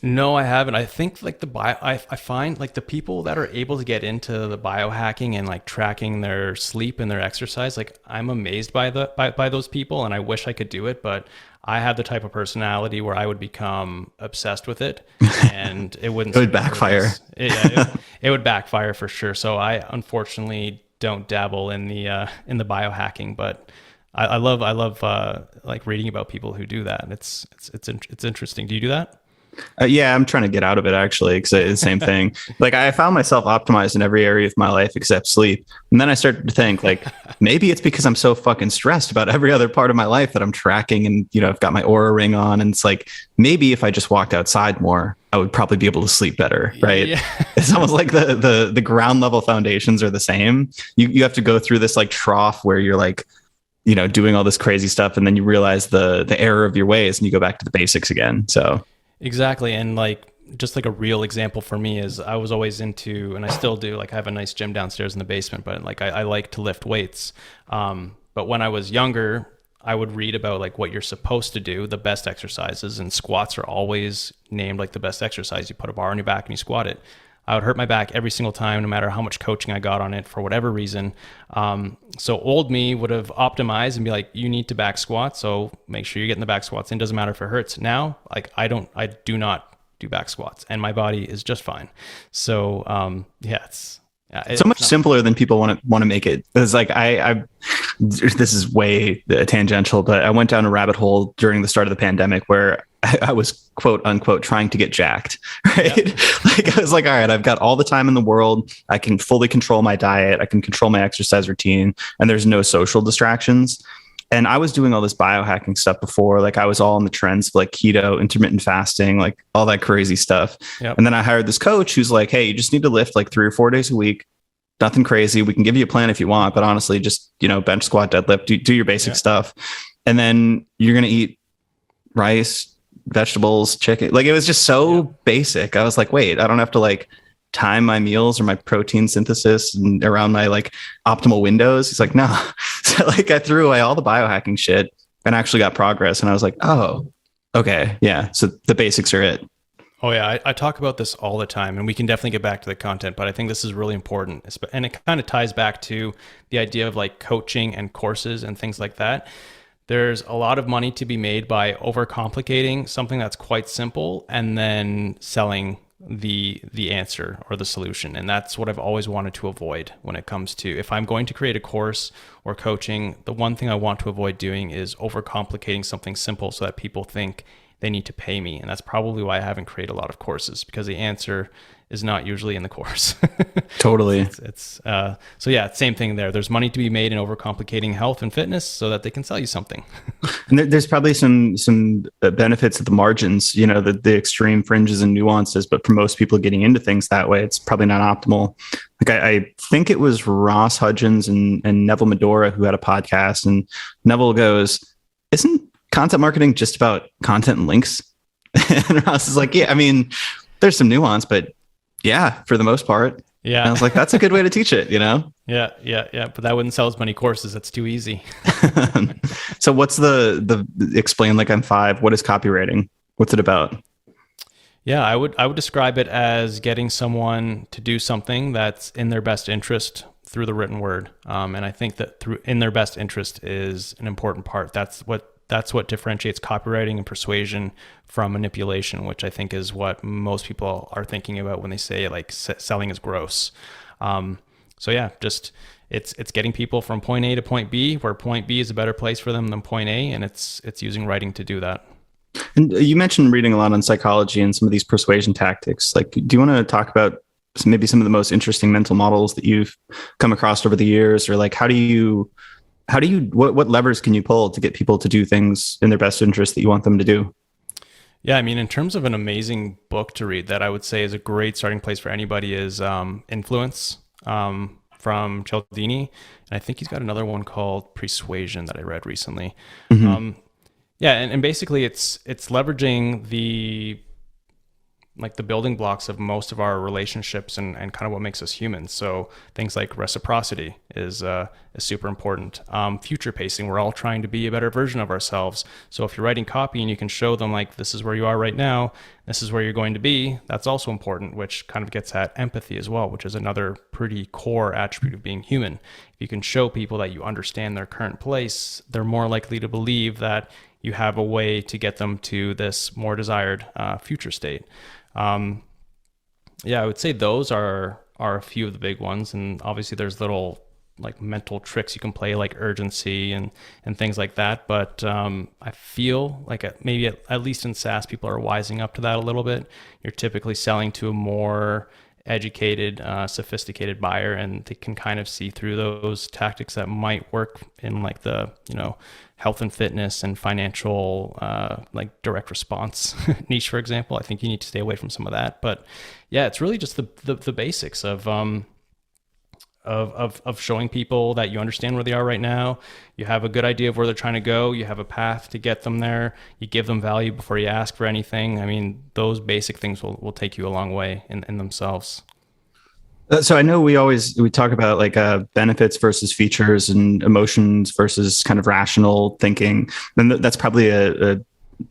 No, I haven't. I think like I find like the people that are able to get into the biohacking and like tracking their sleep and their exercise, like I'm amazed by those people, and I wish I could do it, but I have the type of personality where I would become obsessed with it, and it wouldn't. It would backfire. It would backfire for sure. So I unfortunately don't dabble in the biohacking, but I love like reading about people who do that. It's interesting. Do you do that? Yeah, I'm trying to get out of it actually, because it's the same thing. Like I found myself optimized in every area of my life except sleep. And then I started to think like, maybe it's because I'm so fucking stressed about every other part of my life that I'm tracking, and, you know, I've got my Aura ring on, and it's like, maybe if I just walked outside more, I would probably be able to sleep better. Right. Yeah. It's almost like the ground level foundations are the same. You have to go through this like trough where you're like, you know, doing all this crazy stuff, and then you realize the error of your ways and you go back to the basics again. So exactly. And like, just like a real example for me is I was always into, and I still do, like I have a nice gym downstairs in the basement, but like I like to lift weights. But when I was younger, I would read about like what you're supposed to do, the best exercises, and squats are always named like the best exercise. You put a bar on your back and you squat it. I would hurt my back every single time, no matter how much coaching I got on it for whatever reason. So old me would have optimized and be like, you need to back squat. So make sure you're getting the back squats in. Doesn't matter if it hurts. Now, like I do not do back squats, and my body is just fine. So it's so much simpler than people want to make it. It's like this is way tangential, but I went down a rabbit hole during the start of the pandemic where I was quote unquote trying to get jacked, right? Yeah. Like I was like, all right, I've got all the time in the world. I can fully control my diet. I can control my exercise routine, and there's no social distractions. And I was doing all this biohacking stuff before. Like I was all in the trends of like keto, intermittent fasting, like all that crazy stuff. Yep. And then I hired this coach who's like, hey, you just need to lift like 3 or 4 days a week. Nothing crazy. We can give you a plan if you want, but honestly, just, bench, squat, deadlift, do your basic stuff. And then you're going to eat rice, vegetables, chicken. Like it was just so basic. I was like, wait, I don't have to like time my meals or my protein synthesis and around my like optimal windows. He's like, no. So like I threw away all the biohacking shit and actually got progress. And I was like, oh, okay. Yeah. So the basics are it. Oh yeah. I talk about this all the time, and we can definitely get back to the content, but I think this is really important. And it kind of ties back to the idea of like coaching and courses and things like that. There's a lot of money to be made by overcomplicating something that's quite simple and then selling the answer or the solution. And that's what I've always wanted to avoid when it comes to, if I'm going to create a course or coaching, the one thing I want to avoid doing is overcomplicating something simple so that people think they need to pay me. And that's probably why I haven't created a lot of courses, because the answer is not usually in the course. Totally. So yeah, same thing there. There's money to be made in overcomplicating health and fitness so that they can sell you something. And there's probably some benefits at the margins, the extreme fringes and nuances, but for most people getting into things that way, it's probably not optimal. Like I think it was Ross Hudgens and Neville Medora who had a podcast, and Neville goes, isn't content marketing just about content and links? And Ross is like, yeah, I mean, there's some nuance, but yeah, for the most part. Yeah. And I was like, that's a good way to teach it, Yeah. But that wouldn't sell as many courses. That's too easy. So what's the explain like I'm 5, what is copywriting? What's it about? Yeah, I would describe it as getting someone to do something that's in their best interest through the written word. And I think that in their best interest is an important part. That's what differentiates copywriting and persuasion from manipulation, which I think is what most people are thinking about when they say like selling is gross. So yeah, just it's getting people from point A to point B, where point B is a better place for them than point A, and it's using writing to do that. And you mentioned reading a lot on psychology and some of these persuasion tactics. Like, do you want to talk about maybe some of the most interesting mental models that you've come across over the years, or like what levers can you pull to get people to do things in their best interest that you want them to do? Yeah, I mean, in terms of an amazing book to read that I would say is a great starting place for anybody is Influence from Cialdini. And I think he's got another one called Persuasion that I read recently. Mm-hmm. And basically it's leveraging the building blocks of most of our relationships and kind of what makes us humans. So things like reciprocity is super important. Future pacing, we're all trying to be a better version of ourselves. So if you're writing copy and you can show them like, this is where you are right now, this is where you're going to be, that's also important, which kind of gets at empathy as well, which is another pretty core attribute of being human. If you can show people that you understand their current place, they're more likely to believe that you have a way to get them to this more desired future state. I would say those are a few of the big ones. And obviously there's little like mental tricks you can play, like urgency and things like that. But I feel like maybe at least in SaaS, people are wising up to that a little bit. You're typically selling to a more educated, sophisticated buyer, and they can kind of see through those tactics that might work in like the, health and fitness and financial, like direct response niche, for example. I think you need to stay away from some of that, but yeah, it's really just the basics of showing people that you understand where they are right now. You have a good idea of where they're trying to go. You have a path to get them there. You give them value before you ask for anything. I mean, those basic things will take you a long way in themselves. So I know we talk about like benefits versus features and emotions versus kind of rational thinking. And that's probably a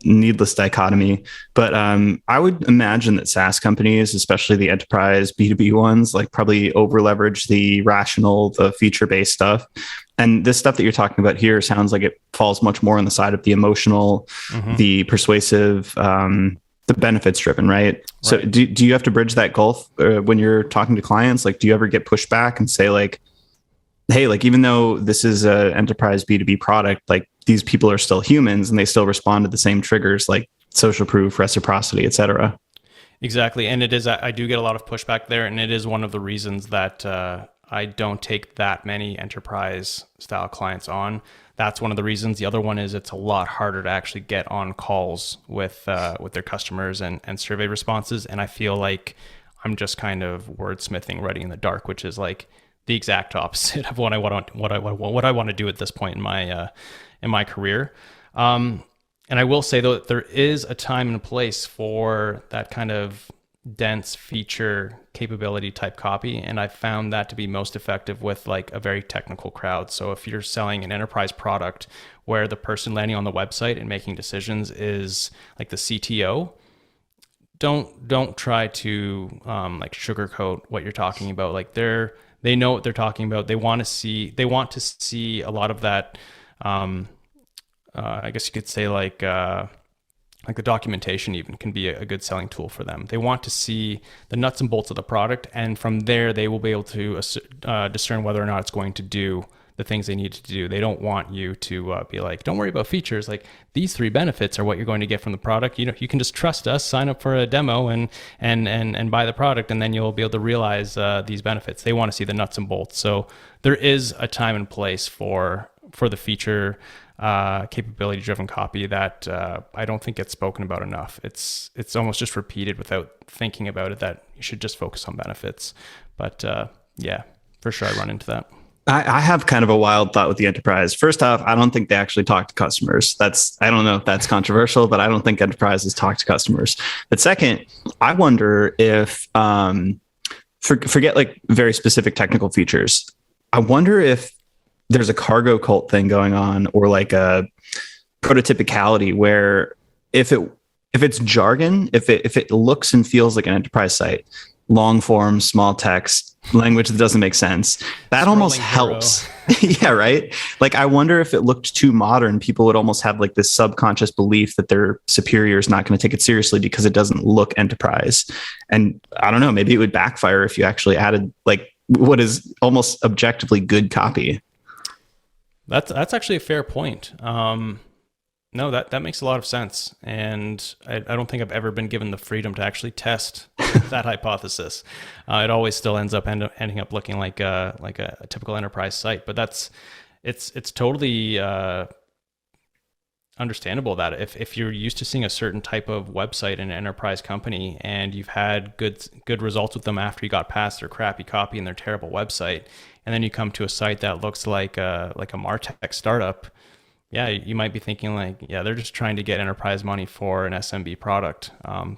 needless dichotomy. But I would imagine that SaaS companies, especially the enterprise B2B ones, like probably over leverage the rational, the feature-based stuff. And this stuff that you're talking about here sounds like it falls much more on the side of the emotional, the persuasive, the benefits driven, right? So do you have to bridge that gulf when you're talking to clients? Like, do you ever get pushback and say like, hey, like, even though this is a enterprise B2B product, like these people are still humans and they still respond to the same triggers. Like, social proof, reciprocity, etc. Exactly. And it is, I do get a lot of pushback there. And it is one of the reasons that I don't take that many enterprise style clients on. That's one of the reasons. The other one is it's a lot harder to actually get on calls with their customers and survey responses. And I feel like I'm just kind of wordsmithing, writing in the dark, which is like the exact opposite of what I want to do at this point in my career. And I will say, though, that there is a time and a place for that kind of dense feature capability type copy. And I found that to be most effective with like a very technical crowd. So if you're selling an enterprise product where the person landing on the website and making decisions is like the CTO, don't try to like sugarcoat what you're talking about. Like they know what they're talking about. They want to see a lot of that. I guess you could say like the documentation even can be a good selling tool for them. They want to see the nuts and bolts of the product, and from there they will be able to discern whether or not it's going to do the things they need to do. They don't want you to be like, don't worry about features. Like these 3 benefits are what you're going to get from the product. You know, you can just trust us, sign up for a demo and buy the product, and then you'll be able to realize these benefits. They want to see the nuts and bolts. So there is a time and place for the feature capability driven copy that I don't think gets spoken about enough. It's almost just repeated without thinking about it, that you should just focus on benefits. But yeah, for sure I run into that. I have kind of a wild thought with the enterprise. First off, I don't think they actually talk to customers. I don't know if that's controversial, but I don't think enterprises talk to customers. But second, I wonder if, forget like very specific technical features. I wonder if there's a cargo cult thing going on, or like a prototypicality where if it's jargon, if it looks and feels like an enterprise site, long form, small text, language that doesn't make sense, that almost helps. Yeah, right. Like I wonder if it looked too modern, people would almost have like this subconscious belief that their superior is not going to take it seriously because it doesn't look enterprise. And I don't know, maybe it would backfire if you actually added like what is almost objectively good copy. That's actually a fair point. No, that makes a lot of sense. And I don't think I've ever been given the freedom to actually test that hypothesis. It always still ends up ending up looking like a typical enterprise site. But it's totally understandable that if you're used to seeing a certain type of website in an enterprise company and you've had good results with them after you got past their crappy copy and their terrible website, and then you come to a site that looks like a MarTech startup, yeah, you might be thinking like, yeah, they're just trying to get enterprise money for an SMB product.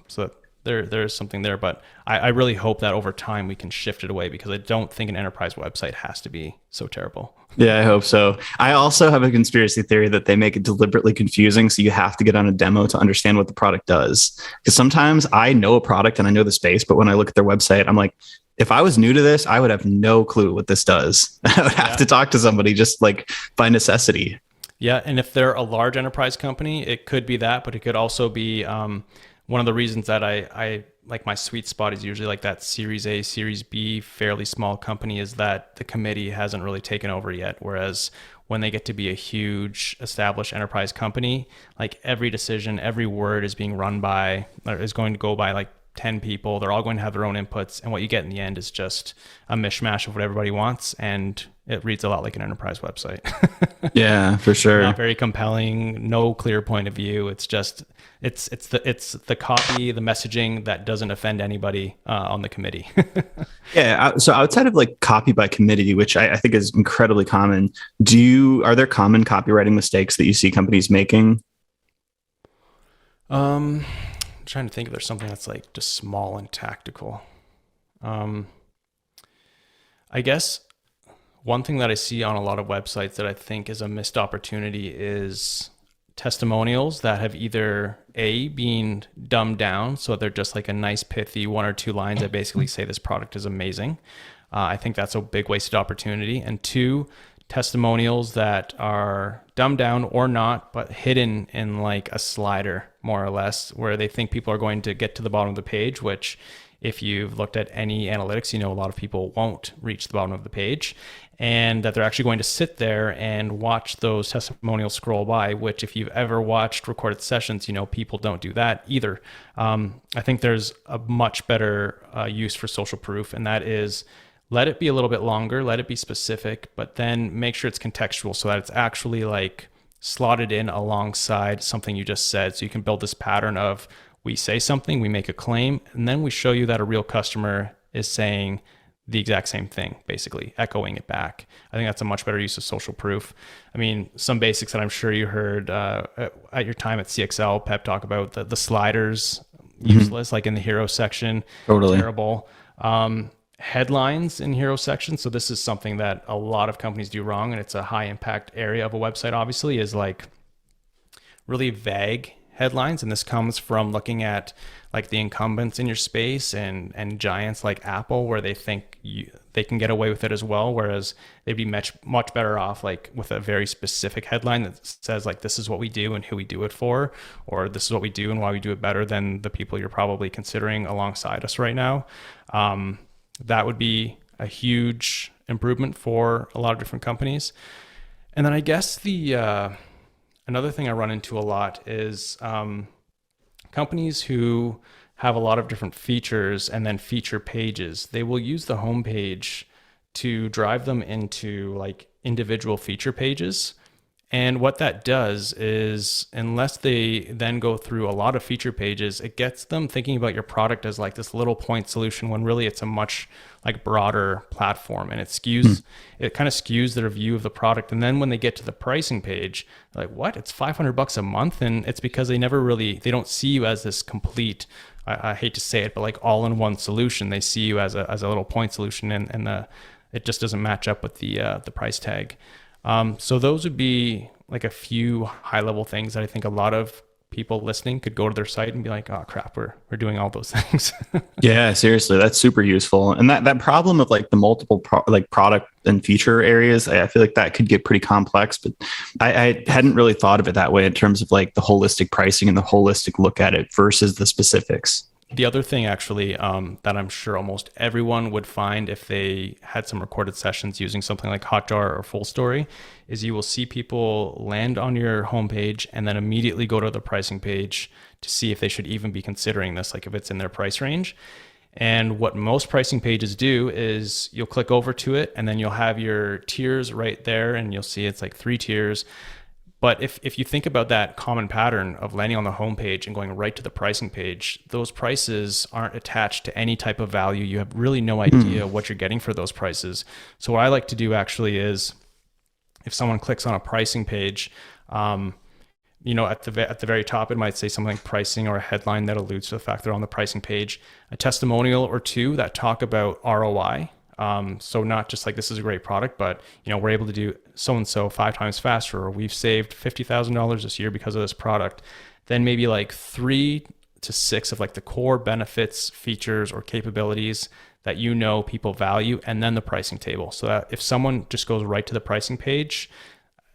So there's something there, but I really hope that over time we can shift it away, because I don't think an enterprise website has to be so terrible. Yeah, I hope so. I also have a conspiracy theory that they make it deliberately confusing, so you have to get on a demo to understand what the product does. Because sometimes I know a product and I know the space, but when I look at their website, I'm like, if I was new to this, I would have no clue what this does. I would have to talk to somebody just like by necessity. Yeah, and if they're a large enterprise company, it could be that, but it could also be one of the reasons that I like my sweet spot is usually like that Series A, Series B, fairly small company, is that the committee hasn't really taken over yet. Whereas when they get to be a huge established enterprise company, like every decision, every word is being run by, or is going to go by like 10 people. They're all going to have their own inputs. And what you get in the end is just a mishmash of what everybody wants. And it reads a lot like an enterprise website. Yeah, for sure. Not very compelling, no clear point of view. It's just, it's the copy, the messaging that doesn't offend anybody on the committee. Yeah. So outside of like copy by committee, which I think is incredibly common, are there common copywriting mistakes that you see companies making? I'm trying to think if there's something that's like just small and tactical. I guess one thing that I see on a lot of websites that I think is a missed opportunity is testimonials that have either been dumbed down, so they're just like a nice pithy 1 or 2 lines that basically say this product is amazing. I think that's a big wasted opportunity. And 2, testimonials that are dumbed down or not, but hidden in like a slider, more or less, where they think people are going to get to the bottom of the page, which If you've looked at any analytics, you know a lot of people won't reach the bottom of the page, and that they're actually going to sit there and watch those testimonials scroll by, which if you've ever watched recorded sessions, you know people don't do that either. I think there's a much better use for social proof, and that is let it be a little bit longer, let it be specific, but then make sure it's contextual so that it's actually like slotted in alongside something you just said. So you can build this pattern of we say something, we make a claim, and then we show you that a real customer is saying the exact same thing, basically echoing it back. I think that's a much better use of social proof. I mean, some basics that I'm sure you heard at your time at CXL, Pep, talk about the sliders, useless, like in the hero section, Totally. terrible. Headlines in hero section. So this is something that a lot of companies do wrong, and it's a high impact area of a website, obviously, is like really vague headlines. And this comes from looking at like the incumbents in your space and giants like Apple, where they think they can get away with it as well. Whereas they'd be much better off like with a very specific headline that says like, this is what we do and who we do it for, or this is what we do and why we do it better than the people you're probably considering alongside us right now. That would be a huge improvement for a lot of different companies. And then I guess another thing I run into a lot is companies who have a lot of different features and then feature pages. They will use the homepage to drive them into like individual feature pages. And what that does is, unless they then go through a lot of feature pages, it gets them thinking about your product as like this little point solution when really it's a much like broader platform, and it kind of skews their view of the product. And then when they get to the pricing page, they're like, what? It's $500 a month. And it's because they don't see you as this complete, I hate to say it, but like all-in-one solution. They see you as a little point solution, and it just doesn't match up with the price tag. So those would be like a few high level things that I think a lot of people listening could go to their site and be like, oh crap, we're doing all those things. Yeah, seriously, that's super useful. And that problem of like the multiple product and feature areas, I feel like that could get pretty complex, but I hadn't really thought of it that way in terms of like the holistic pricing and the holistic look at it versus the specifics. The other thing actually that I'm sure almost everyone would find if they had some recorded sessions using something like Hotjar or Full Story is you will see people land on your homepage and then immediately go to the pricing page to see if they should even be considering this, like if it's in their price range. And what most pricing pages do is you'll click over to it and then you'll have your tiers right there, and you'll see it's like 3 tiers. But if you think about that common pattern of landing on the homepage and going right to the pricing page, those prices aren't attached to any type of value. You have really no idea what you're getting for those prices. So what I like to do actually is, if someone clicks on a pricing page, at the very top, it might say something like pricing, or a headline that alludes to the fact they're on the pricing page, a testimonial or two that talk about ROI. So not just like this is a great product, but we're able to do so-and-so 5 times faster, or we've saved $50,000 this year because of this product. Then maybe like 3 to 6 of like the core benefits, features, or capabilities that people value, and then the pricing table. So that if someone just goes right to the pricing page,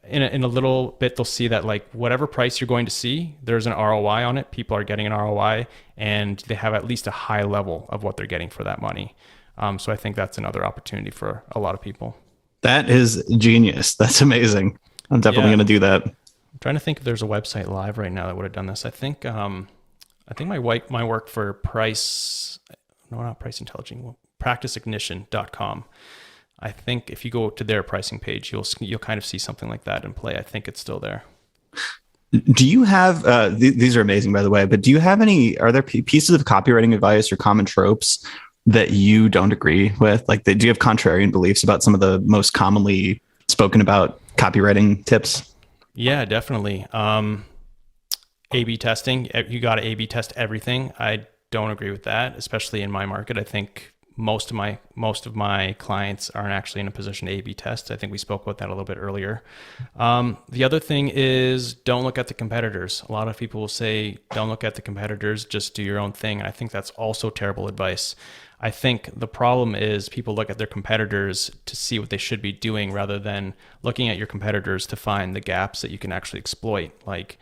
in a little bit, they'll see that like whatever price you're going to see, there's an ROI on it. People are getting an ROI, and they have at least a high level of what they're getting for that money. So I think that's another opportunity for a lot of people. That is genius. That's amazing. I'm definitely going to do that. I'm trying to think if there's a website live right now that would have done this. I think my work for practiceignition.com. I think if you go to their pricing page, you'll kind of see something like that in play. I think it's still there. Do you have, these are amazing, by the way, but are there pieces of copywriting advice or common tropes that you don't agree with? Like, do you have contrarian beliefs about some of the most commonly spoken about copywriting tips? Yeah, definitely. A/B testing. You got to A/B test everything. I don't agree with that, especially in my market. I think most of my clients aren't actually in a position to A/B test. I think we spoke about that a little bit earlier. The other thing is, don't look at the competitors. A lot of people will say, don't look at the competitors, just do your own thing. And I think that's also terrible advice. I think the problem is people look at their competitors to see what they should be doing rather than looking at your competitors to find the gaps that you can actually exploit. Like,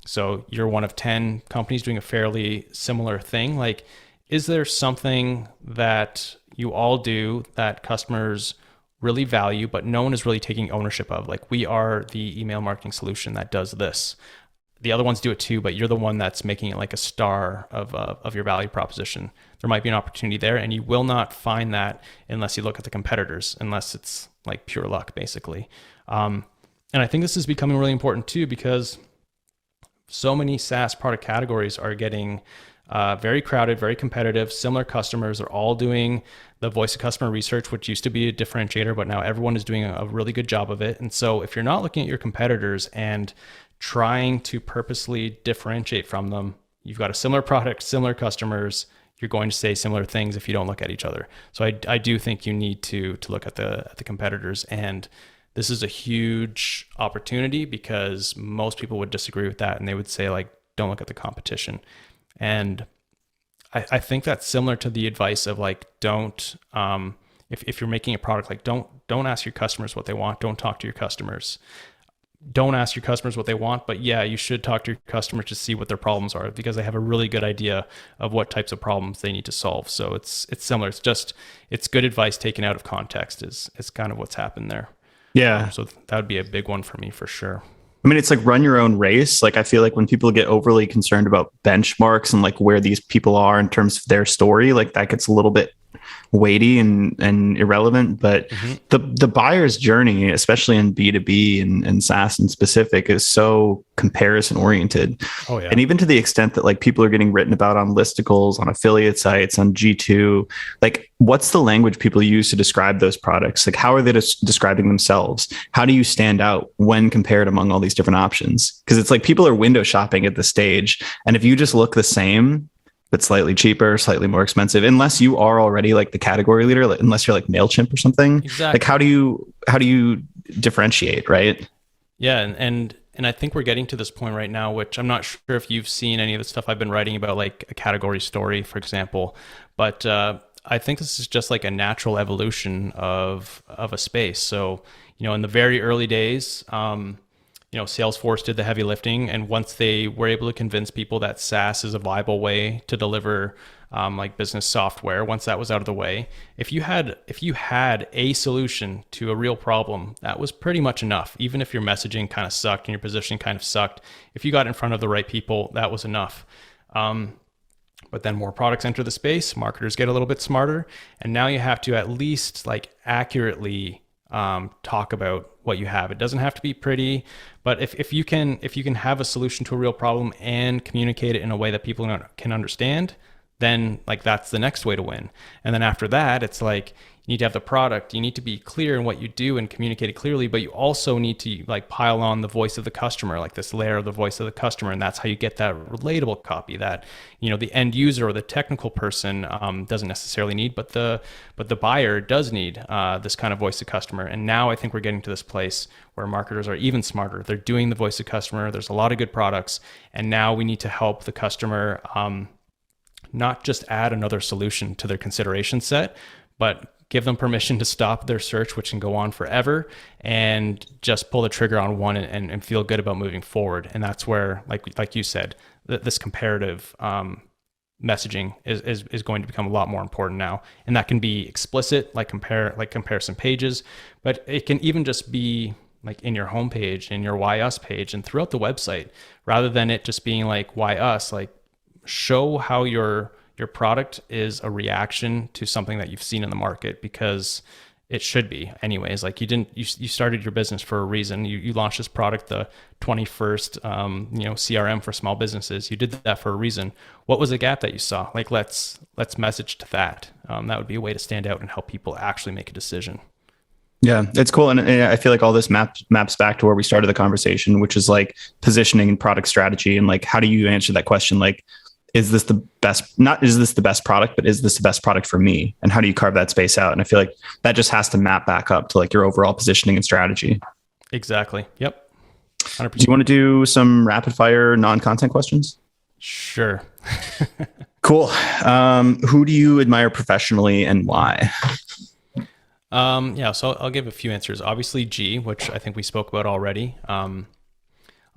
so you're one of 10 companies doing a fairly similar thing. Like, is there something that you all do that customers really value, but no one is really taking ownership of? Like, we are the email marketing solution that does this. The other ones do it too, but you're the one that's making it like a star of your value proposition. There might be an opportunity there, and you will not find that unless you look at the competitors, unless it's like pure luck, basically. And I think this is becoming really important too, because so many SaaS product categories are getting very crowded, very competitive. Similar customers are all doing the voice of customer research, which used to be a differentiator, but now everyone is doing a really good job of it. And so if you're not looking at your competitors and trying to purposely differentiate from them, you've got a similar product, similar customers, you're going to say similar things if you don't look at each other. So I do think you need to look at the competitors, and this is a huge opportunity because most people would disagree with that, and they would say, like, don't look at the competition. And I think that's similar to the advice of, like, don't, if you're making a product, like, don't ask your customers what they want. Don't talk to your customers. Don't ask your customers what they want, but yeah, you should talk to your customers to see what their problems are, because they have a really good idea of what types of problems they need to solve. So it's similar. It's good advice taken out of context is kind of what's happened there. Yeah. So that would be a big one for me for sure. I mean, it's like run your own race. Like, I feel like when people get overly concerned about benchmarks and like where these people are in terms of their story, like that gets a little bit weighty and irrelevant. But the buyer's journey, especially in B2B and SaaS in specific, is so comparison oriented. Oh yeah. And even to the extent that like people are getting written about on listicles, on affiliate sites, on G2, like what's the language people use to describe those products? Like, how are they describing themselves? How do you stand out when compared among all these different options? Because it's like people are window shopping at this stage. And if you just look the same, but slightly cheaper, slightly more expensive, unless you are already like the category leader, like, unless you're like MailChimp or something. Exactly. Like, how do you differentiate, right? Yeah, and I think we're getting to this point right now, which I'm not sure if you've seen any of the stuff I've been writing about, like a category story, for example, but I think this is just like a natural evolution of a space. So, in the very early days, Salesforce did the heavy lifting, and once they were able to convince people that SaaS is a viable way to deliver like business software, once that was out of the way, if you had a solution to a real problem, that was pretty much enough. Even if your messaging kind of sucked and your positioning kind of sucked, if you got in front of the right people, that was enough. But then more products enter the space, marketers get a little bit smarter, and now you have to at least like accurately talk about what you have. It doesn't have to be pretty, but if you can have a solution to a real problem and communicate it in a way that people can understand, then like that's the next way to win. And then after that, it's like you need to have the product, you need to be clear in what you do and communicate it clearly, but you also need to like pile on the voice of the customer, like this layer of the voice of the customer. And that's how you get that relatable copy that, the end user or the technical person doesn't necessarily need, but the buyer does need this kind of voice of customer. And now I think we're getting to this place where marketers are even smarter. They're doing the voice of customer. There's a lot of good products. And now we need to help the customer not just add another solution to their consideration set, but give them permission to stop their search, which can go on forever, and just pull the trigger on one and feel good about moving forward. And that's where, like you said, this comparative messaging is going to become a lot more important now. And that can be explicit, like comparison pages, but it can even just be like in your homepage, in your Why Us page, and throughout the website, rather than it just being like Why Us, like show how your product is a reaction to something that you've seen in the market, because it should be anyways. Like you started your business for a reason. You launched this product, the 21st CRM for small businesses. You did that for a reason. What was the gap that you saw? Like let's message to that. That would be a way to stand out and help people actually make a decision. Yeah, it's cool. And I feel like all this maps back to where we started the conversation, which is like positioning and product strategy. And like, how do you answer that question? Like, is this the best product, but is this the best product for me? And how do you carve that space out? And I feel like that just has to map back up to like your overall positioning and strategy. Exactly. Yep. 100%. Do you want to do some rapid fire non-content questions? Sure. Cool. Who do you admire professionally and why? So I'll give a few answers. Obviously G, which I think we spoke about already.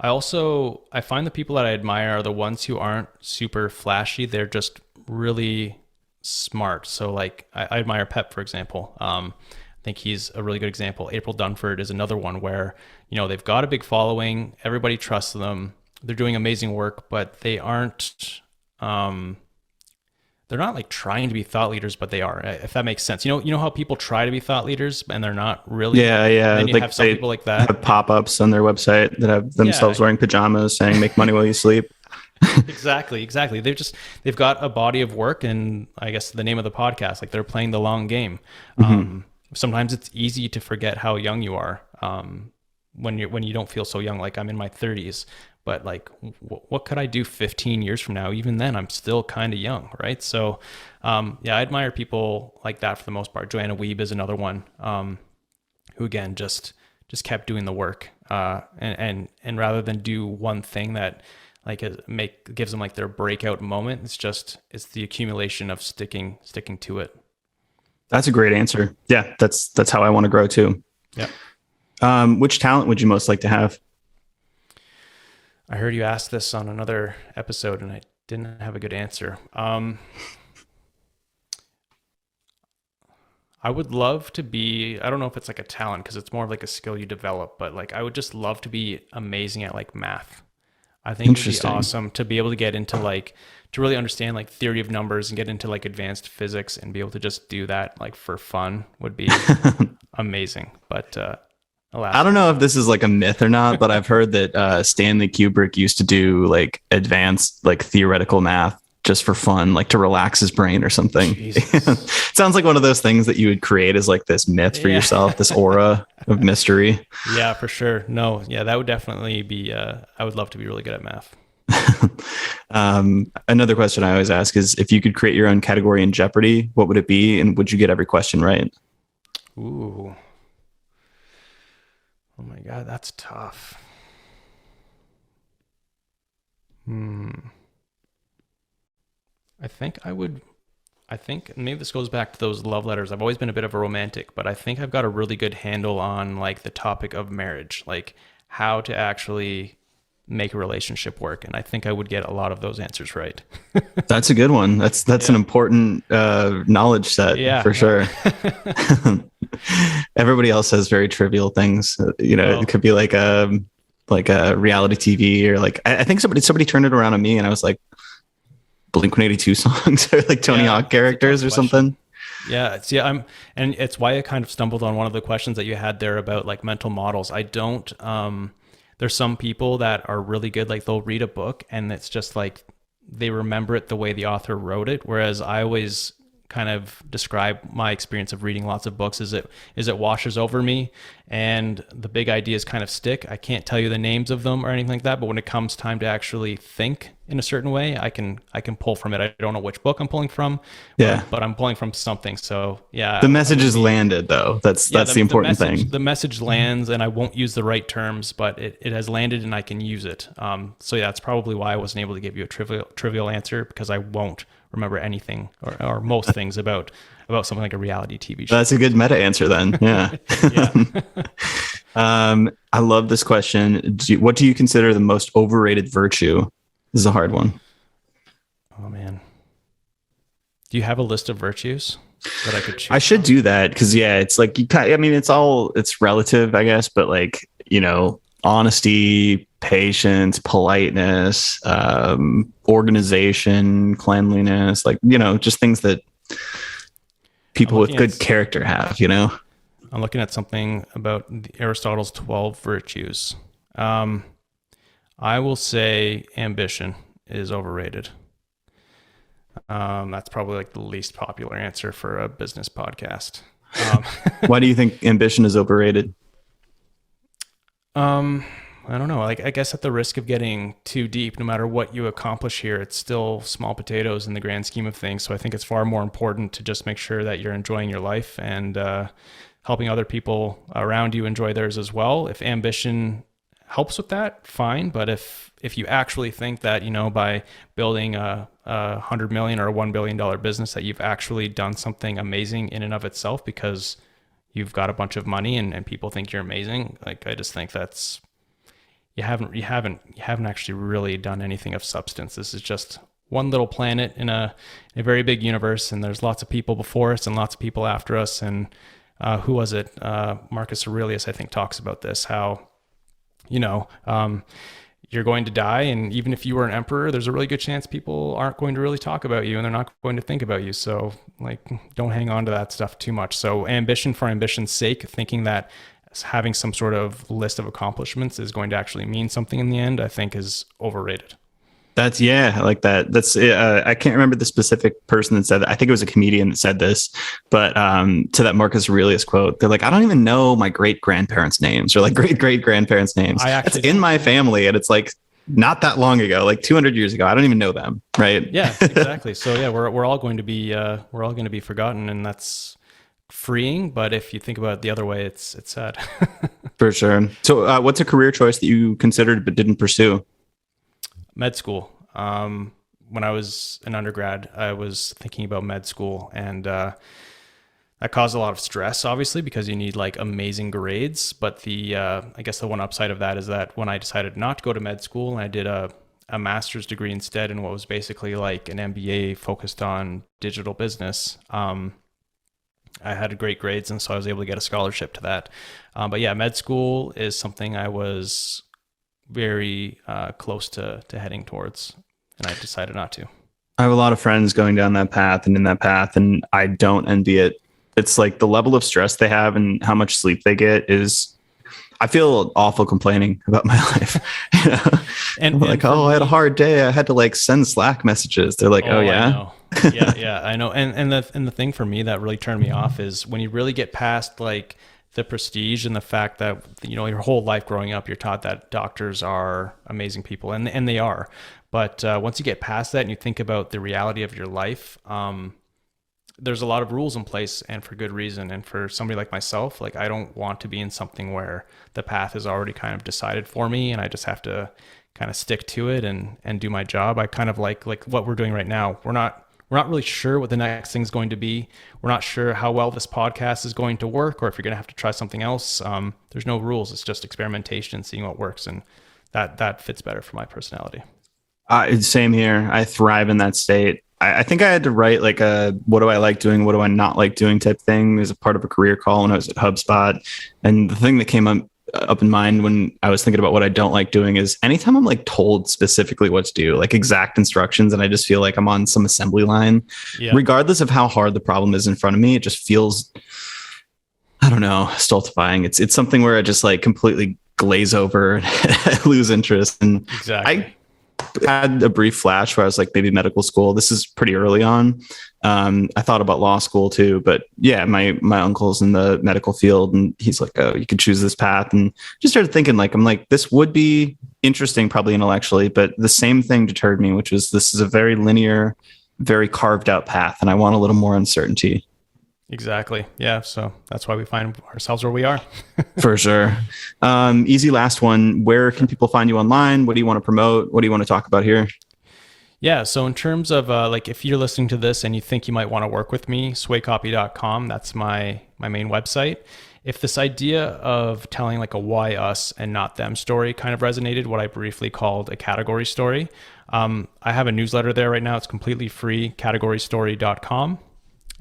I find the people that I admire are the ones who aren't super flashy. They're just really smart. So like I admire Pep, for example. I think he's a really good example. April Dunford is another one where, they've got a big following. Everybody trusts them. They're doing amazing work, but they aren't, they're not like trying to be thought leaders, but they are, if that makes sense. You know how people try to be thought leaders and they're not really. Yeah, yeah. And then you have some people like that. Have pop-ups on their website that have themselves wearing pajamas saying "Make money while you sleep." Exactly. They've got a body of work, and I guess the name of the podcast, like they're playing the long game. Sometimes it's easy to forget how young you are when you don't feel so young. Like I'm in my 30s. But like, what could I do 15 years from now? Even then, I'm still kind of young, right? So, I admire people like that for the most part. Joanna Wiebe is another one, who again just kept doing the work, and rather than do one thing that like gives them like their breakout moment, it's the accumulation of sticking to it. That's a great answer. Yeah, that's how I want to grow too. Yeah. Which talent would you most like to have? I heard you ask this on another episode and I didn't have a good answer. I would love to be, I don't know if it's like a talent because it's more of like a skill you develop, but like I would just love to be amazing at like math. I think it'd be awesome to be able to get into like, to really understand like theory of numbers and get into like advanced physics and be able to just do that like for fun would be amazing. But, alas. I don't know if this is like a myth or not, but I've heard that Stanley Kubrick used to do like advanced like theoretical math just for fun, like to relax his brain or something. Sounds like one of those things that you would create as like this myth for yourself, this aura of mystery. Yeah, for sure. No, yeah, that would definitely be, I would love to be really good at math. Another question I always ask is if you could create your own category in Jeopardy, what would it be? And would you get every question right? Ooh. Oh my God, that's tough. I think maybe this goes back to those love letters. I've always been a bit of a romantic, but I think I've got a really good handle on like the topic of marriage, like how to actually make a relationship work. And I think I would get a lot of those answers right. That's a good one. That's an important knowledge set for sure. Everybody else says very trivial things. It could be like a reality TV or like, I think somebody turned it around on me and I was like, Blink-182 songs or like Tony Hawk characters or something. Yeah. And it's why I kind of stumbled on one of the questions that you had there about like mental models. I don't, there's some people that are really good. Like they'll read a book and it's just like, they remember it the way the author wrote it. Whereas I always kind of describe my experience of reading lots of books is it washes over me and the big ideas kind of stick. I can't tell you the names of them or anything like that, but when it comes time to actually think in a certain way, I can pull from it. I don't know which book I'm pulling from, but I'm pulling from something. So yeah. The message is landed though. That's the important thing. The message lands and I won't use the right terms, but it has landed and I can use it. So yeah, that's probably why I wasn't able to give you a trivial answer because I won't remember anything or most things about something like a reality TV show. That's a good meta answer then. Yeah. I love this question. What do you consider the most overrated virtue? This is a hard one. Oh man. Do you have a list of virtues that I could choose? I should do that because it's like, it's relative, I guess, but like, honesty, patience, politeness, organization, cleanliness, like, just things that people with good character have, I'm looking at something about Aristotle's 12 virtues. I will say ambition is overrated. That's probably like the least popular answer for a business podcast. Why do you think ambition is overrated? I don't know. Like, I guess at the risk of getting too deep, no matter what you accomplish here, it's still small potatoes in the grand scheme of things. So I think it's far more important to just make sure that you're enjoying your life and helping other people around you enjoy theirs as well. If ambition helps with that, fine. But if you actually think that, by building a $100 million or a $1 billion business, that you've actually done something amazing in and of itself because you've got a bunch of money and people think you're amazing, like I just think that's you haven't actually really done anything of substance. This is just one little planet in a very big universe, and there's lots of people before us and lots of people after us. And who was it? Marcus Aurelius, I think, talks about this, how, you're going to die, and even if you were an emperor, there's a really good chance people aren't going to really talk about you, and they're not going to think about you. So don't hang on to that stuff too much. So ambition for ambition's sake, thinking that having some sort of list of accomplishments is going to actually mean something in the end, I think is overrated. I like that. That's I can't remember the specific person that said that. I think it was a comedian that said this, but to that Marcus Aurelius quote, they're like, I don't even know my great grandparents' names or like great great grandparents' names. It's in my family, and it's like not that long ago, like 200 years ago. I don't even know them, right? Yeah, exactly. So yeah, we're all going to be forgotten, and that's freeing. But if you think about it the other way, it's sad. For sure. So what's a career choice that you considered but didn't pursue? Med school. When I was an undergrad, I was thinking about med school, and that caused a lot of stress, obviously, because you need like amazing grades. But I guess the one upside of that is that when I decided not to go to med school, and I did a master's degree instead in what was basically like an MBA focused on digital business, I had great grades, and so I was able to get a scholarship to that. But yeah, med school is something I was very close to heading towards, and I decided not to. I have a lot of friends going down that path and in that path, and I don't envy it. It's like the level of stress they have and how much sleep they get is, I feel awful complaining about my life. And like, I had a hard day. I had to like send Slack messages. They're like, yeah. I know. And the thing for me that really turned me off is when you really get past like the prestige and the fact that, your whole life growing up, you're taught that doctors are amazing people, and they are. But once you get past that and you think about the reality of your life, there's a lot of rules in place, and for good reason. And for somebody like myself, like I don't want to be in something where the path is already kind of decided for me and I just have to kind of stick to it and do my job. I kind of like what we're doing right now. We're not really sure what the next thing is going to be. We're not sure how well this podcast is going to work, or if you're going to have to try something else. There's no rules. It's just experimentation and seeing what works. And that fits better for my personality. Same here. I thrive in that state. I think I had to write like a, what do I like doing? What do I not like doing type thing as a part of a career call when I was at HubSpot. And the thing that came up in mind when I was thinking about what I don't like doing is anytime I'm like told specifically what to do, like exact instructions, and I just feel like I'm on some assembly line, regardless of how hard the problem is in front of me, it just feels, I don't know, stultifying. It's something where I just like completely glaze over and lose interest. And exactly. I had a brief flash where I was like, maybe medical school. This is pretty early on. I thought about law school too, but yeah, my uncle's in the medical field, and he's like, oh, you could choose this path. And just started thinking I'm like, this would be interesting, probably intellectually, but the same thing deterred me, which was this is a very linear, very carved out path, and I want a little more uncertainty. Exactly. Yeah. So that's why we find ourselves where we are. For sure. Easy last one. Where can people find you online? What do you want to promote? What do you want to talk about here? Yeah. So in terms of like, if you're listening to this and you think you might want to work with me, swaycopy.com, that's my main website. If this idea of telling like a why us and not them story kind of resonated, what I briefly called a category story, I have a newsletter there right now. It's completely free, categorystory.com.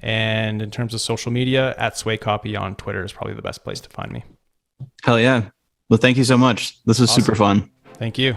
And in terms of social media, at SwayCopy on Twitter is probably the best place to find me. Hell yeah. Well, thank you so much. This was awesome. Super fun. Thank you.